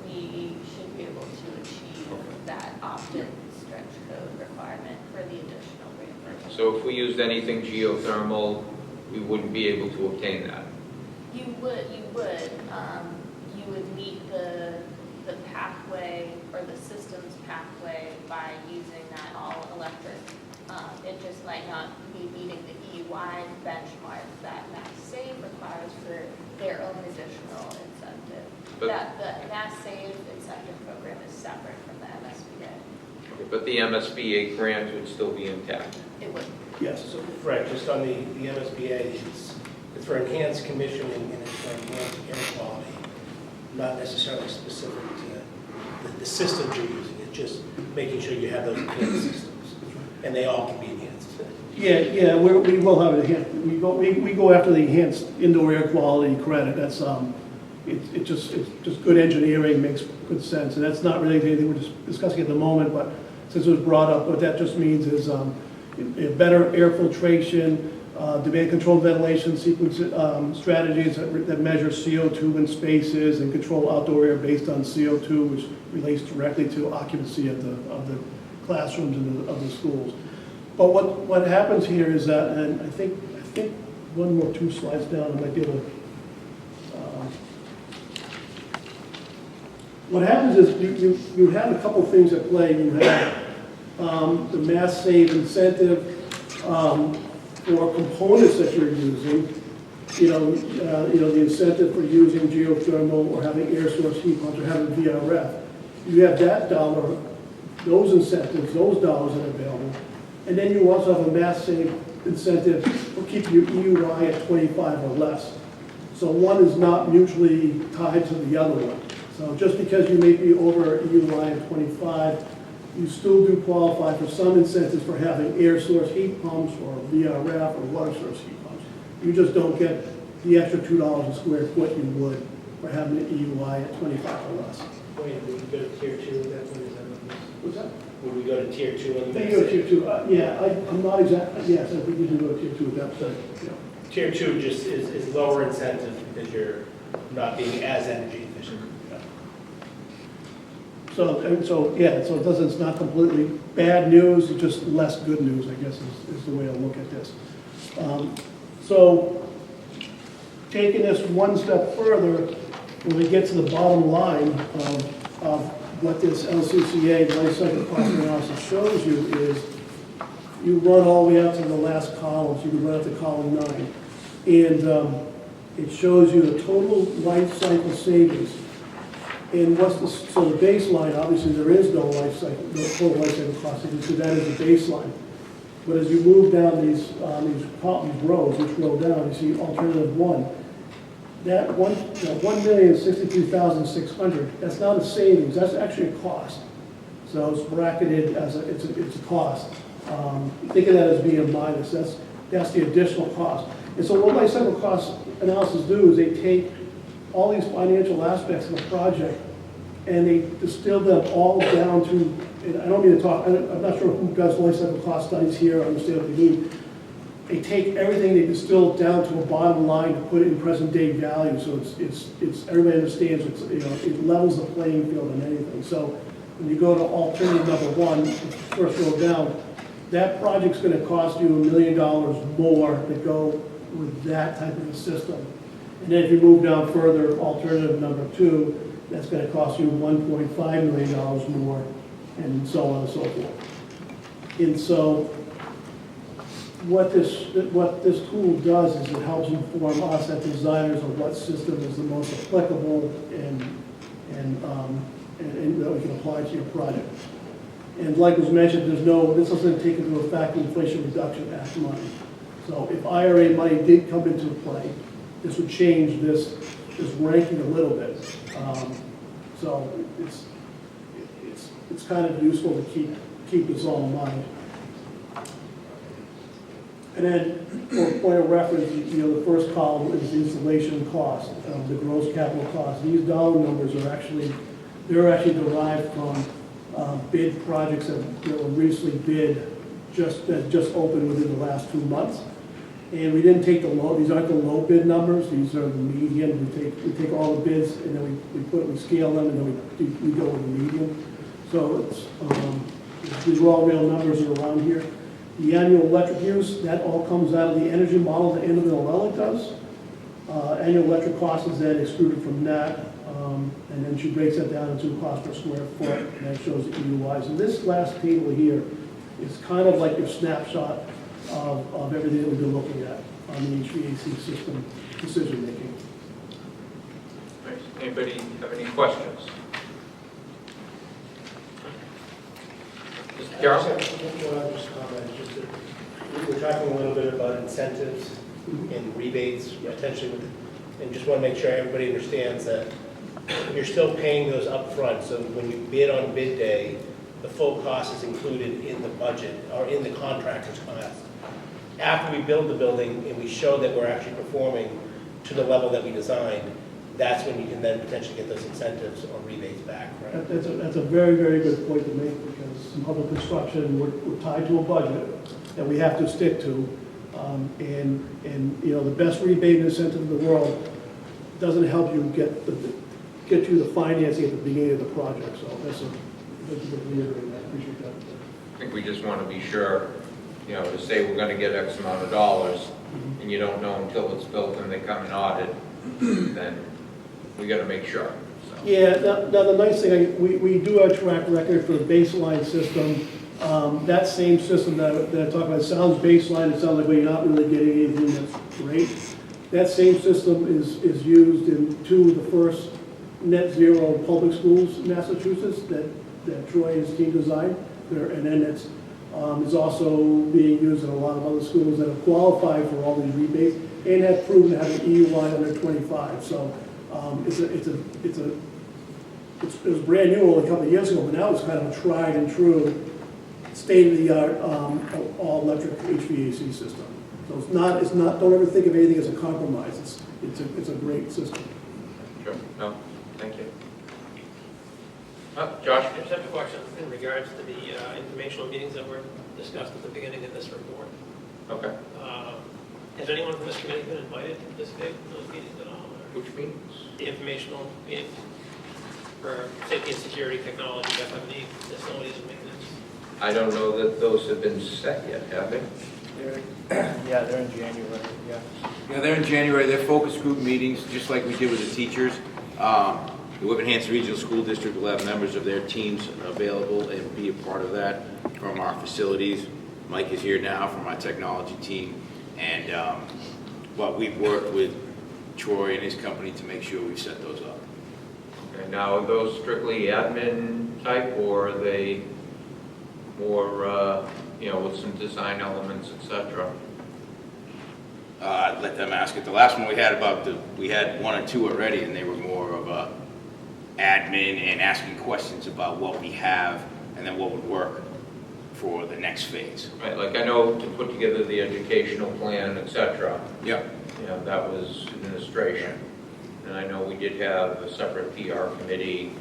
we should be able to achieve that opt-in stretch code requirement for the additional reimbursement. So if we used anything geothermal, we wouldn't be able to obtain that. You would meet the pathway or the system's pathway by using that all-electric. It just might not be meeting the EY benchmark that Mass Save requires for their own additional incentive. But The Mass Save incentive program is separate from the MSBA. But the MSBA grant would still be intact. It would. Yes. So, Fred, just on the MSBA, it's for enhanced commissioning and it's for enhanced air quality, not necessarily specific to the systems you're using. It's just making sure you have those enhanced systems, and they all can be enhanced. Yeah, we will have it, we go after the enhanced indoor air quality credit, that's, it's just good engineering, makes good sense, and that's not really anything we're just discussing at the moment, but since it was brought up, what that just means is, better air filtration, demand controlled ventilation sequence, strategies that measure CO2 in spaces and control outdoor air based on CO2, which relates directly to occupancy of the classrooms and of the schools. But what happens here is that, and I think one more, 2 slides down, I might be able to. What happens is you have a couple things at play. You have the mass save incentive for components that you're using. The incentive for using geothermal or having air source heat pumps or having VRF. You have that dollar, those incentives, those dollars that are available. And then you also have a mass save incentive for keeping your EUI at 25 or less. So one is not mutually tied to the other one. So just because you may be over EUI at 25, you still do qualify for some incentives for having air source heat pumps or VRF or water source heat pumps. You just don't get the extra $2 a square foot you would for having an EUI at 25 or less. Wait, would we go to tier 2 at that point? Is that what it is? What's that? Would we go to tier 2 on I the think you go to tier 2. Yeah, I'm not exactly, yes, I think you do go to tier 2 at that point. Yeah. Tier 2 just is lower incentive because you're not being as energy efficient. So it doesn't, it's not completely bad news, it's just less good news, I guess, is the way to look at this. So, taking this one step further, when we get to the bottom line of what this LCCA life cycle cost analysis shows you is, you run all the way up to the last column, so you can run up to column 9, and it shows you the total life cycle savings. And so the baseline, obviously there is no life cycle, no total life cycle cost savings, so that is the baseline. But as you move down these rows, which roll down, you see alternative 1. That 1,063,600, that's not a savings, that's actually a cost. So it's bracketed as it's a cost. Think of that as being a minus, that's the additional cost. And so what life cycle cost analysis do is they take all these financial aspects of a project and they distill them all down to, and I don't mean to talk, I'm not sure who does life cycle cost studies here, I understand what they mean. They take everything, they distill it down to a bottom line to put it in present day value, so it's everybody understands it levels the playing field on anything. So when you go to alternative number 1, first row down, that project's going to cost you $1 million more to go with that type of a system. And then if you move down further, alternative number 2, that's going to cost you $1.5 million more, and so on and so forth. And so what this tool does is it helps inform us as designers of what system is the most applicable and that we can apply to your project. And like was mentioned, this doesn't take into effect the Inflation Reduction Act money. So if IRA money did come into play, this would change this ranking a little bit. So it's kind of useful to keep this all in mind. And then, for a point of reference, the first column is the installation cost, the gross capital cost. These dollar numbers are actually derived from bid projects that were recently bid, that just opened within the last 2 months. And we didn't take these aren't the low bid numbers, these are the median. We take all the bids and then we scale them and then we go with the median. So these are all real numbers around here. The annual electric use, that all comes out of the energy model that Annabelle does. Annual electric cost is then excluded from that, and then she breaks that down into cost per square foot, and that shows the EUIs. And this last table here is kind of like your snapshot of everything that we've been looking at on the HVAC system decision making. Anybody have any questions? Mr. Carroll? One other comment, we're talking a little bit about incentives and rebates potentially, and just want to make sure everybody understands that you're still paying those up front. So when you bid on bid day, the full cost is included in the budget or in the contractor's cost. after we build the building and we show that we're actually performing to the level that we designed, that's when you can then potentially get those incentives or rebates back, right? That's a very, very good point to make, because in public construction, we're tied to a budget that we have to stick to. And you know, the best rebate incentive in the world doesn't help you get you the financing at the beginning of the project, so that's a good reiterate that. I appreciate that. I think we just want to be sure, you know, to say we're going to get X amount of dollars, and you don't know until it's built and they come and audit, then we got to make sure. So. Yeah, now the nice thing, we do have a track record for the baseline system. That same system that I talked about sounds baseline, it sounds like we're not really getting anything that's great. That same system is used in 2 of the first net zero public schools in Massachusetts that Troy and his team designed. And then it's also being used in a lot of other schools that have qualified for all these rebates and have proven to have an EUI under 25. So it was brand new only a couple of years ago, but now it's kind of a tried and true state-of-the-art all-electric HVAC system. So it's not. Don't ever think of anything as a compromise. It's a great system. Sure. No. Thank you. Josh? I just have a question in regards to the informational meetings that were discussed at the beginning of this report. Okay. Has anyone from this committee been invited to participate in those meetings at all? Which meetings? The informational meetings for safety and security, technology, FF&E, facilities and maintenance. I don't know that those have been set yet, have they? Yeah, they're in January, yeah. Yeah, they're in January. They're focus group meetings, just like we did with the teachers. The Whitman-Hanson Regional School District will have members of their teams available and be a part of that from our facilities. Mike is here now from our technology team. And but we've worked with Troy and his company to make sure we've set those up. Okay, now are those strictly admin type, or are they more, you know, with some design elements, etc.? I'd let them ask it. The last one we had 1 or 2 already, and they were more of a admin and asking questions about what we have and then what would work for the next phase. Right, like I know to put together the educational plan, etc. Yeah. You know, that was administration. And I know we did have a separate PR committee,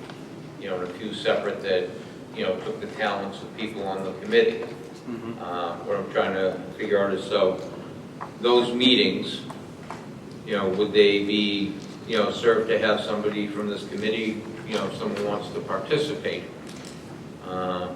you know, and a few separate that, you know, took the talents of people on the committee. What I'm trying to figure out is, so those meetings, you know, would they be, you know, serve to have somebody from this committee, you know, if someone wants to participate? So I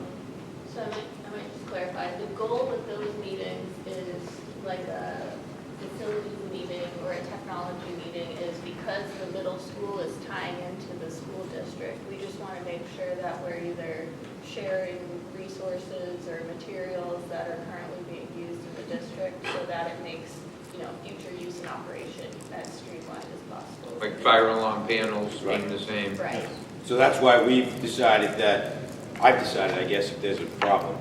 might just clarify, the goal with those meetings is like a facilities meeting or a technology meeting is because the middle school is tying into the school district. We just want to make sure that we're either sharing resources or materials that are currently being used in the district so that it makes, you know, future use and operation as streamlined as possible. Like fire alarm panels being the same? Right. So that's why we've decided that, I've decided, I guess, if there's a problem,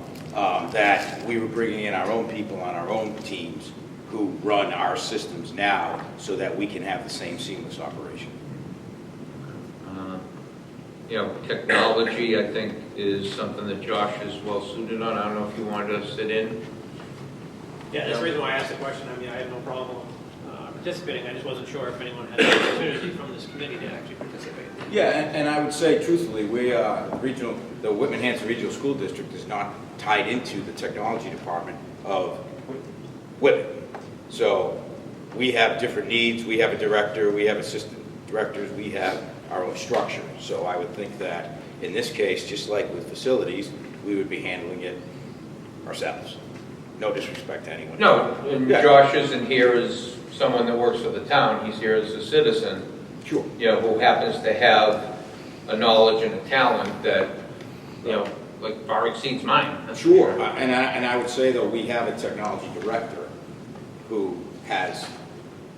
that we were bringing in our own people on our own teams who run our systems now so that we can have the same seamless operation. You know, technology, I think, is something that Josh is well suited on. I don't know if you wanted to sit in. Yeah, that's the reason why I asked the question. I mean, I have no problem participating. I just wasn't sure if anyone had the opportunity from this committee to actually participate. Yeah, and I would say truthfully, the Whitman-Hanson Regional School District is not tied into the technology department of Whitman. So we have different needs. We have a director, we have assistant directors, we have our own structure. So I would think that in this case, just like with facilities, we would be handling it ourselves. No disrespect to anyone. No, and Yeah. Josh isn't here as someone that works for the town. He's here as a citizen, Sure. you know, who happens to have a knowledge and a talent that, you know, like far exceeds mine. That's for Sure. And I would say, though, we have a technology director who has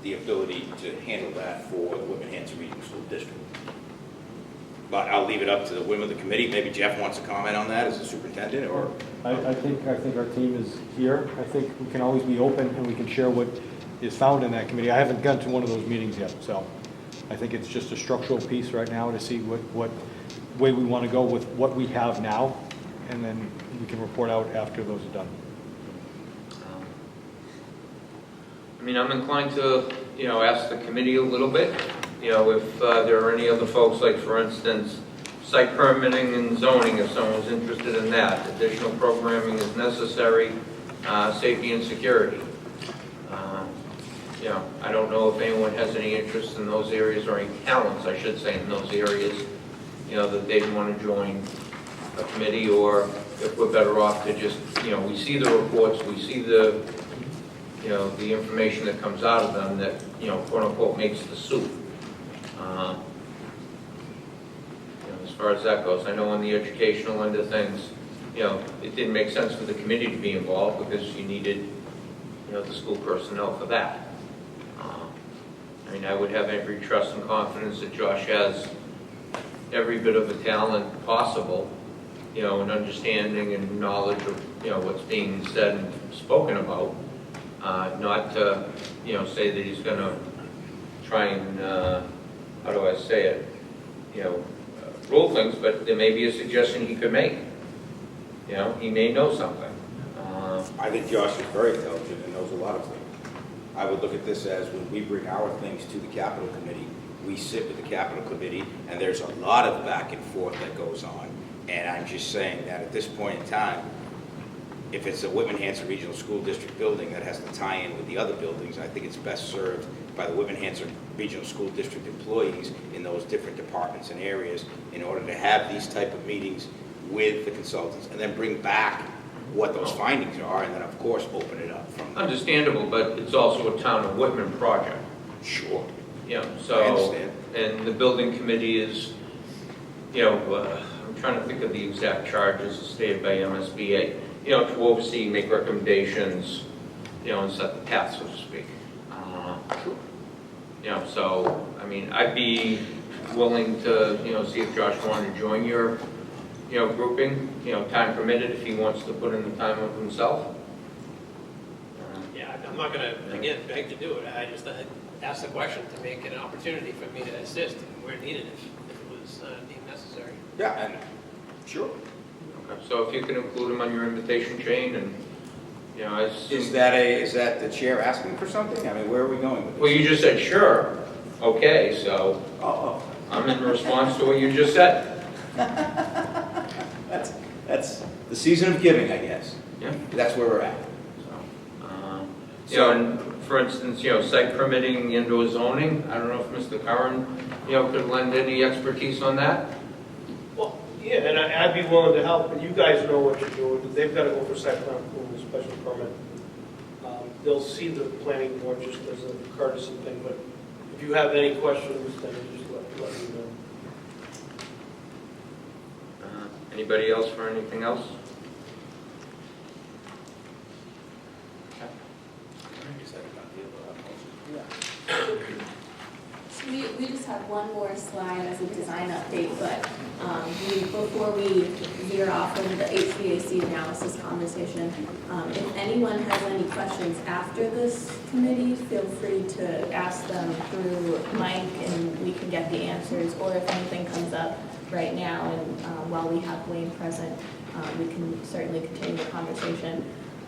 the ability to handle that for the Whitman-Hanson Regional School District. But I'll leave it up to the whim of the committee. Maybe Jeff wants to comment on that as the superintendent, or? I think our team is here. I think we can always be open and we can share what is found in that committee. I haven't gone to one of those meetings yet, so I think it's just a structural piece right now to see what way we want to go with what we have now, and then we can report out after those are done. mean, I'm inclined to, ask the committee a little bit, if there are any other folks, like for instance, site permitting and zoning, if someone's interested in that. Additional programming is necessary, safety and security. I don't know if anyone has any interest in those areas or any talents, I should say, in those areas, that they'd want to join a committee, or if we're better off to just, we see the reports, we see the, the information that comes out of them that, quote unquote, makes the soup. As far as that goes, I know on the educational end of things, it didn't make sense for the committee to be involved because you needed, the school personnel for that. I would have every trust and confidence that Josh has every bit of the talent possible, and understanding and knowledge of, what's being said and spoken about. Not to, say that he's going to try and, how do I say it, rule things, but there may be a suggestion he could make. He may know something. I think Josh is very intelligent and knows a lot of things. I would look at this as when we bring our things to the capital committee, we sit with the capital committee, and there's a lot of back and forth that goes on. And I'm just saying that at this point in time, if it's a Whitman-Hanson Regional School District building that has to tie in with the other buildings, I think it's best served by the Whitman-Hanson Regional School District employees in those different departments and areas in order to have these type of meetings with the consultants, and then bring back what those findings are, and then of course open it up from there. Understandable, but it's also a town of Whitman project. Sure. So, I understand. And the building committee is, I'm trying to think of the exact charges stated by MSBA, to oversee, make recommendations, and set the path, so to speak. So, I'd be willing to, see if Josh wanted to join your, grouping, time permitted, if he wants to put in the time of himself. Yeah, I'm not going to, again, beg to do it. I just asked the question to make an opportunity for me to assist where needed if it was deemed necessary. Yeah, and sure. Okay, so if you can include him on your invitation chain, and, I assume... Is that the chair asking for something? Where are we going with this? Well, you just said, sure. Okay, so I'm in response to what you just said. That's the season of giving, I guess. Yeah. That's where we're at. And for instance, site permitting indoor zoning, I don't know if Mr. Curran, could lend any expertise on that? Well, yeah, and I'd be willing to help, but you guys know what you're doing. They've got to go for site plan approval, special permit. They'll see the planning board just as a courtesy thing, but if you have any questions, then just let me know. Anybody else for anything else? So we just have one more slide as a design update, but before we veer off into the HVAC analysis conversation, if anyone has any questions after this committee, feel free to ask them through Mike and we can get the answers, or if anything comes up right now and while we have Wayne present, we can certainly continue the conversation.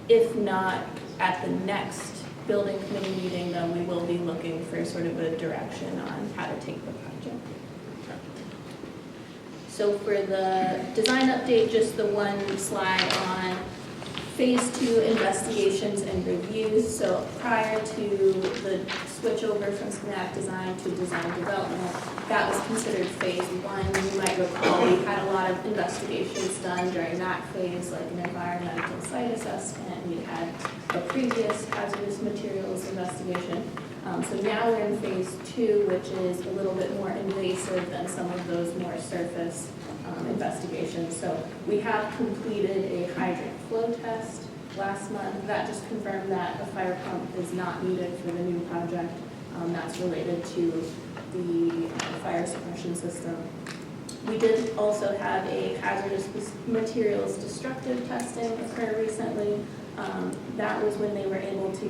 If not, at the next building committee meeting, then we will be looking for sort of a direction on how to take the project. So for the design update, just the one slide on phase 2 investigations and reviews. So prior to the switch over from schematic design to design development, that was considered phase 1. You might recall we had a lot of investigations done during that phase, like an environmental site assessment. We had a previous hazardous materials investigation. So now we're in phase 2, which is a little bit more invasive than some of those more surface investigations. So we have completed a hydrant flow test last month. That just confirmed that a fire pump is not needed for the new project. That's related to the fire suppression system. We did also have a hazardous materials destructive testing occur recently. That was when they were able to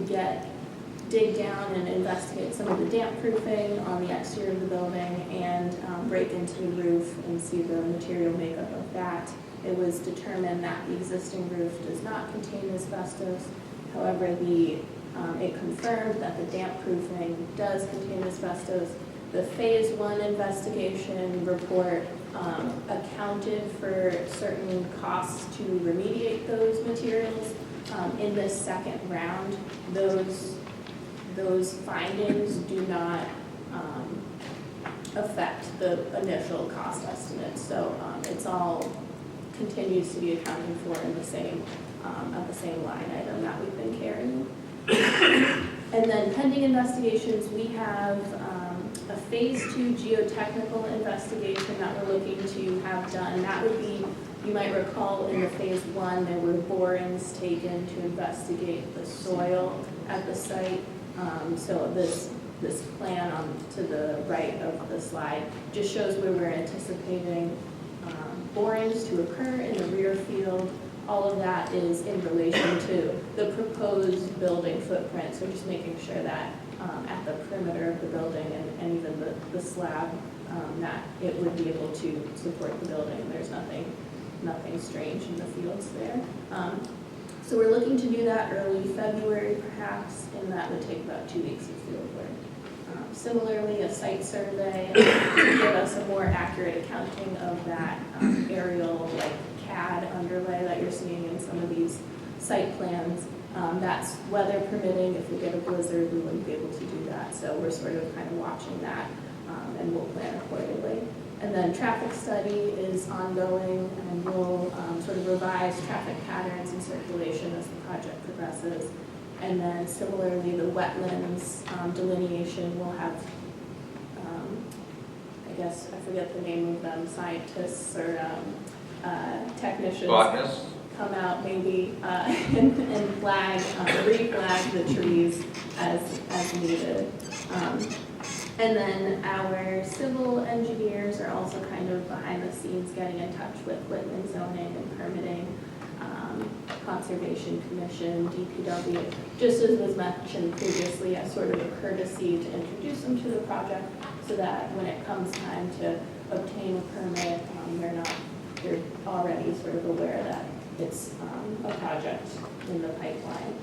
dig down and investigate some of the damp proofing on the exterior of the building and break into the roof and see the material makeup of that. It was determined that the existing roof does not contain asbestos. However, the It confirmed that the damp proofing does contain asbestos. The phase 1 investigation report accounted for certain costs to remediate those materials. In this second round, those findings do not affect the initial cost estimates. So it's all continues to be accounted for in the same at the same line item that we've been carrying. And then pending investigations, we have a phase 2 geotechnical investigation that we're looking to have done. That would be, you might recall in the phase 1, there were borings taken to investigate the soil at the site. So this plan on to the right of the slide just shows where we're anticipating borings to occur in the rear field. All of that is in relation to the proposed building footprint, so just making sure that at the perimeter of the building and even the slab, that it would be able to support the building. There's nothing strange in the fields there. So we're looking to do that early February perhaps, and that would take about 2 weeks of field work. Similarly, a site survey to give us a more accurate accounting of that aerial like CAD underlay that you're seeing in some of these site plans. That's weather permitting. If we get a blizzard, we wouldn't be able to do that. So we're sort of kind of watching that, and we'll plan accordingly. And then traffic study is ongoing, and we'll sort of revise traffic patterns and circulation as the project progresses. And then similarly, the wetlands delineation will have, I guess, I forget the name of them, scientists or technicians. Botanists. Come out maybe and flag, reflag the trees as needed. And then our civil engineers are also kind of behind the scenes getting in touch with Whitman zoning and permitting, Conservation Commission, DPW, just as was mentioned previously as sort of a courtesy to introduce them to the project so that when it comes time to obtain a permit, they're already sort of aware that it's a project in the pipeline.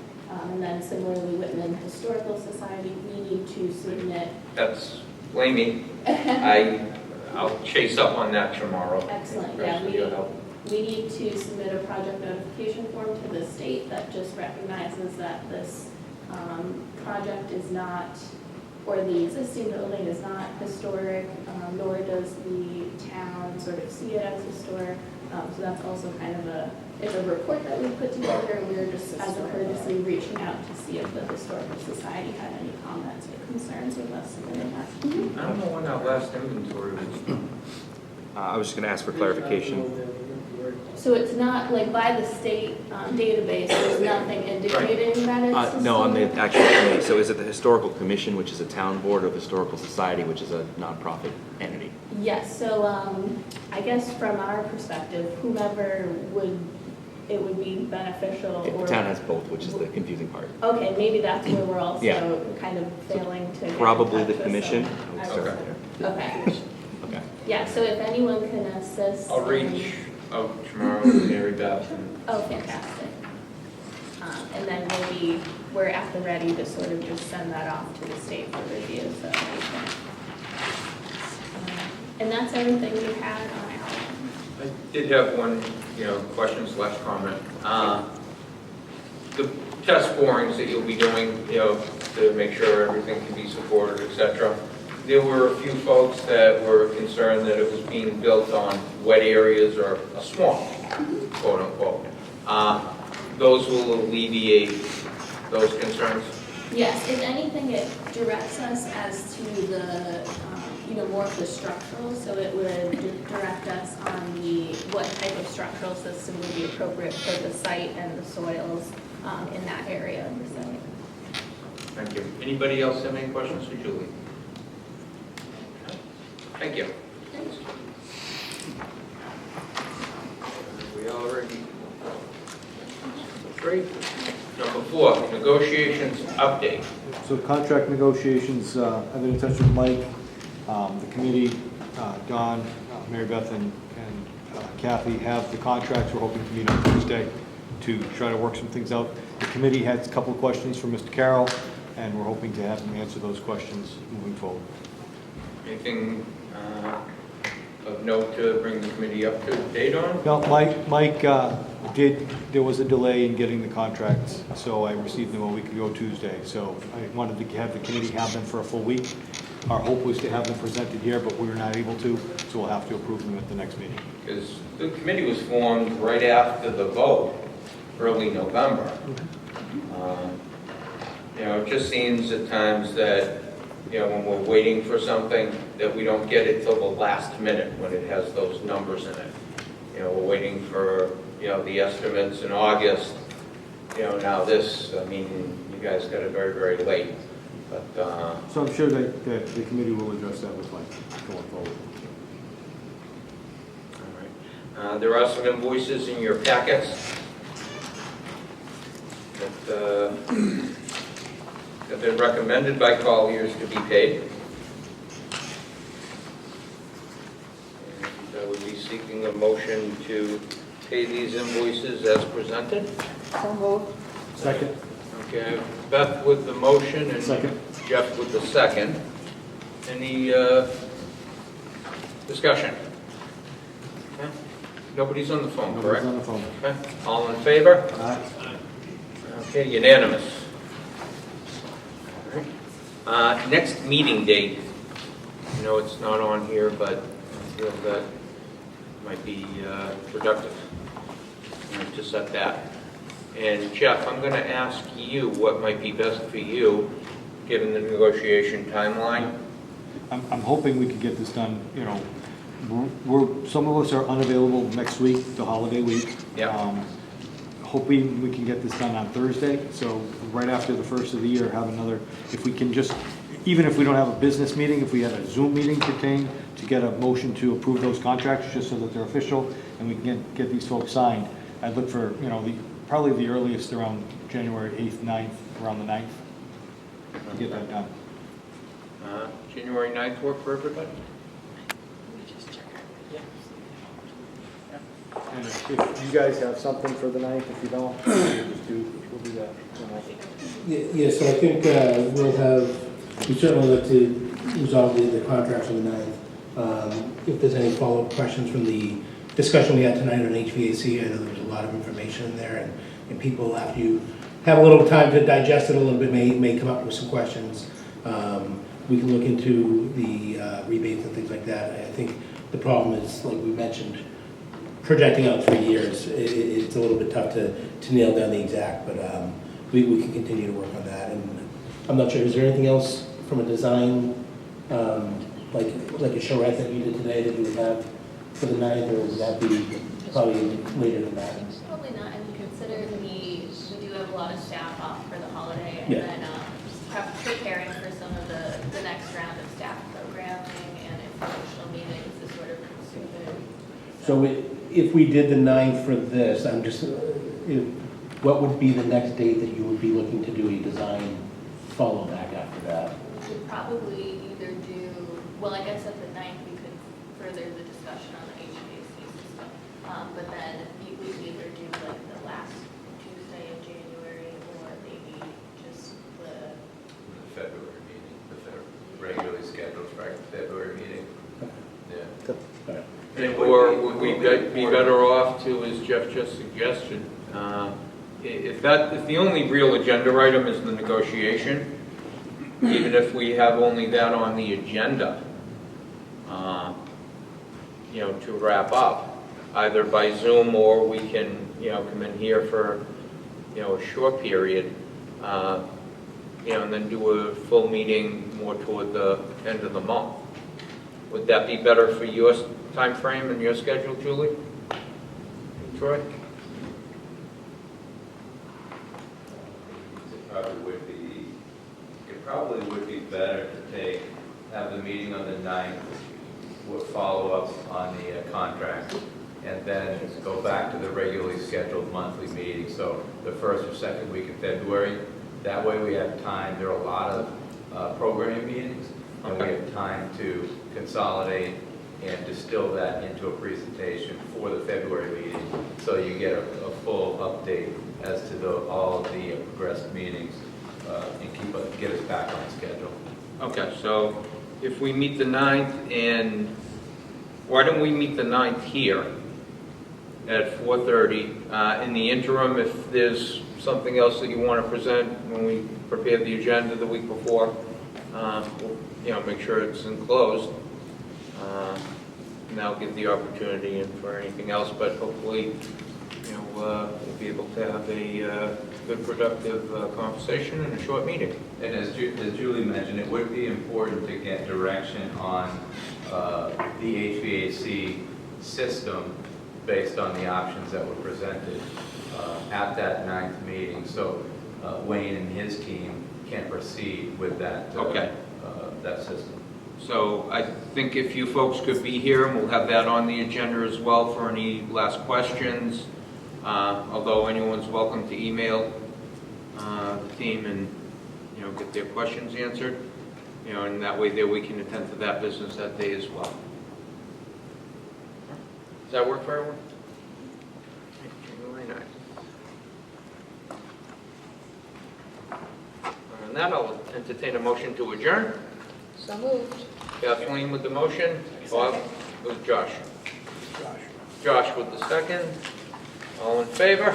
And then similarly, Whitman Historical Society, we need to submit. That's blaming. I'll chase up on that tomorrow. Excellent, Thanks yeah. for your help. We need to submit a project notification form to the state that just recognizes that this project is not, or the existing building is not historic, nor does the town sort of see it as historic. So that's also kind of it's a report that we put together. We were just, as a courtesy, reaching out to see if the Historical Society had any comments or concerns with us submitting that. I don't know when that last inventory was. I was just going to ask for clarification. So it's not, like, by the state database, there's nothing indicating that it's historic? No, on the actual committee. So is it the Historical Commission, which is a town board, or the Historical Society, which is a nonprofit entity? Yes, so I guess from our perspective, whomever it would be beneficial. The town has both, which is the confusing part. Okay, maybe that's where we're also Yeah. kind of failing to. Probably the get in touch with commission. some- I would start there. Okay, Okay. yeah, so if anyone can assist. I'll reach out tomorrow with Mary Beth. Oh, fantastic. And then we're at the ready to sort of just send that off to the state for review, so. And that's everything we had on our. I did have one, question/comment. The test borings that you'll be doing, to make sure everything can be supported, et cetera. There were a few folks that were concerned that it was being built on wet areas or a swamp, quote unquote. Those will alleviate those concerns? Yes, if anything, it directs us as to the, more of the structural, so it would direct us on what type of structural system would be appropriate for the site and the soils in that area of the site. Thank you. Anybody else have any questions for Julie? Thank you. We already. Great. Number 4, negotiations update. So contract negotiations, I've been in touch with Mike, the committee, Don, Mary Beth, and Kathy have the contracts. We're hoping to meet on Thursday to try to work some things out. The committee had a couple of questions from Mr. Carroll, and we're hoping to have him answer those questions moving forward. Anything of note to bring the committee up to date on? No, Mike there was a delay in getting the contracts, so I received them a week ago Tuesday. So I wanted to have the committee have them for a full week. Our hope was to have them presented here, but we were not able to, so we'll have to approve them at the next meeting. Because the committee was formed right after the vote, early November. It just seems at times that, when we're waiting for something, that we don't get it till the last minute when it has those numbers in it. We're waiting for, the estimates in August. Now this, you guys got it very, very late. But, So I'm sure that the committee will address that with Mike going forward. all right. There are some invoices in your packets that have been recommended by Colliers to be paid. And I would be seeking a motion to pay these invoices as presented. So moved. Second. Okay, Beth with the motion and Second. Jeff with the second. Any discussion? Okay. Nobody's on the phone, Nobody's correct? on the phone. Okay. All in favor? Aye. Okay, unanimous. All right. Next meeting date. It's not on here, but I feel that might be productive to set that. And Jeff, I'm going to ask you what might be best for you, given the negotiation timeline. I'm hoping we can get this done, some of us are unavailable next week, the holiday week. Yeah. Hoping we can get this done on Thursday, so right after the first of the year, have another, if we can just, even if we don't have a business meeting, if we had a Zoom meeting contained, to get a motion to approve those contracts, just so that they're official, and we can get these folks signed. I'd look for, probably the earliest around January 8th, 9th, around the 9th, to get that done. January 9th work for everybody? And if you guys have something for the 9th, if you don't, we'll do that. Yeah, so I think we certainly look to resolve the contracts on the 9th. If there's any follow-up questions from the discussion we had tonight on HVAC, I know there was a lot of information in there, and people, after you have a little time to digest it a little bit, may come up with some questions. We can look into the rebates and things like that. I think the problem is, like we mentioned, projecting out 3 years, it's a little bit tough to nail down the exact, but we can continue to work on that. And I'm not sure, is there anything else from a design, like a charrette that you did today that you would have for the 9th, or would that be probably later than that? Probably not, and consider we do have a lot of staff off for the holiday, and Yeah. then preparing for some of the next round of staff programming and informational meetings is sort of consuming. So if we did the 9th for this, what would be the next date that you would be looking to do a design follow back after that? We could probably either do, well, I guess at the 9th we could further the discussion on the HVAC system. But then we could either do like the last Tuesday in January, or maybe just the February meeting, the regularly scheduled February meeting. Yeah. Or would we be better off to, as Jeff just suggested, if the only real agenda item is the negotiation, even if we have only that on the agenda, to wrap up, either by Zoom or we can, come in here for, a short period, and then do a full meeting more toward the end of the month. Would that be better for your time frame and your schedule, Julie? Troy? It probably would be better to have the meeting on the 9th with follow-ups on the contract, and then go back to the regularly scheduled monthly meeting, so the first or second week of February. That way we have time. There are a lot of programming meetings, and we have time to consolidate and distill that into a presentation for the February meeting, so you get a full update as to all of the progressed meetings, and get us back on schedule. Okay, so if we meet the 9th, and why don't we meet the 9th here at 4:30? In the interim, if there's something else that you want to present when we prepare the agenda the week before, we'll, make sure it's enclosed. And that'll give the opportunity and for anything else, but hopefully, we'll be able to have a good, productive conversation in a short meeting. And as Julie mentioned, it would be important to get direction on the HVAC system based on the options that were presented at that 9th meeting. So Wayne and his team can proceed with that, that system. So I think if you folks could be here, and we'll have that on the agenda as well for any last questions. Although anyone's welcome to email the team and, get their questions answered. And that way there we can attend to that business that day as well. Does that work for everyone? January 9th. On that, I'll entertain a motion to adjourn. So moved. Kathleen with the motion, Bob with Josh. Josh with the second. All in favor?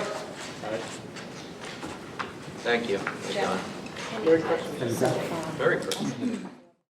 Thank you. Yeah. Merry Christmas.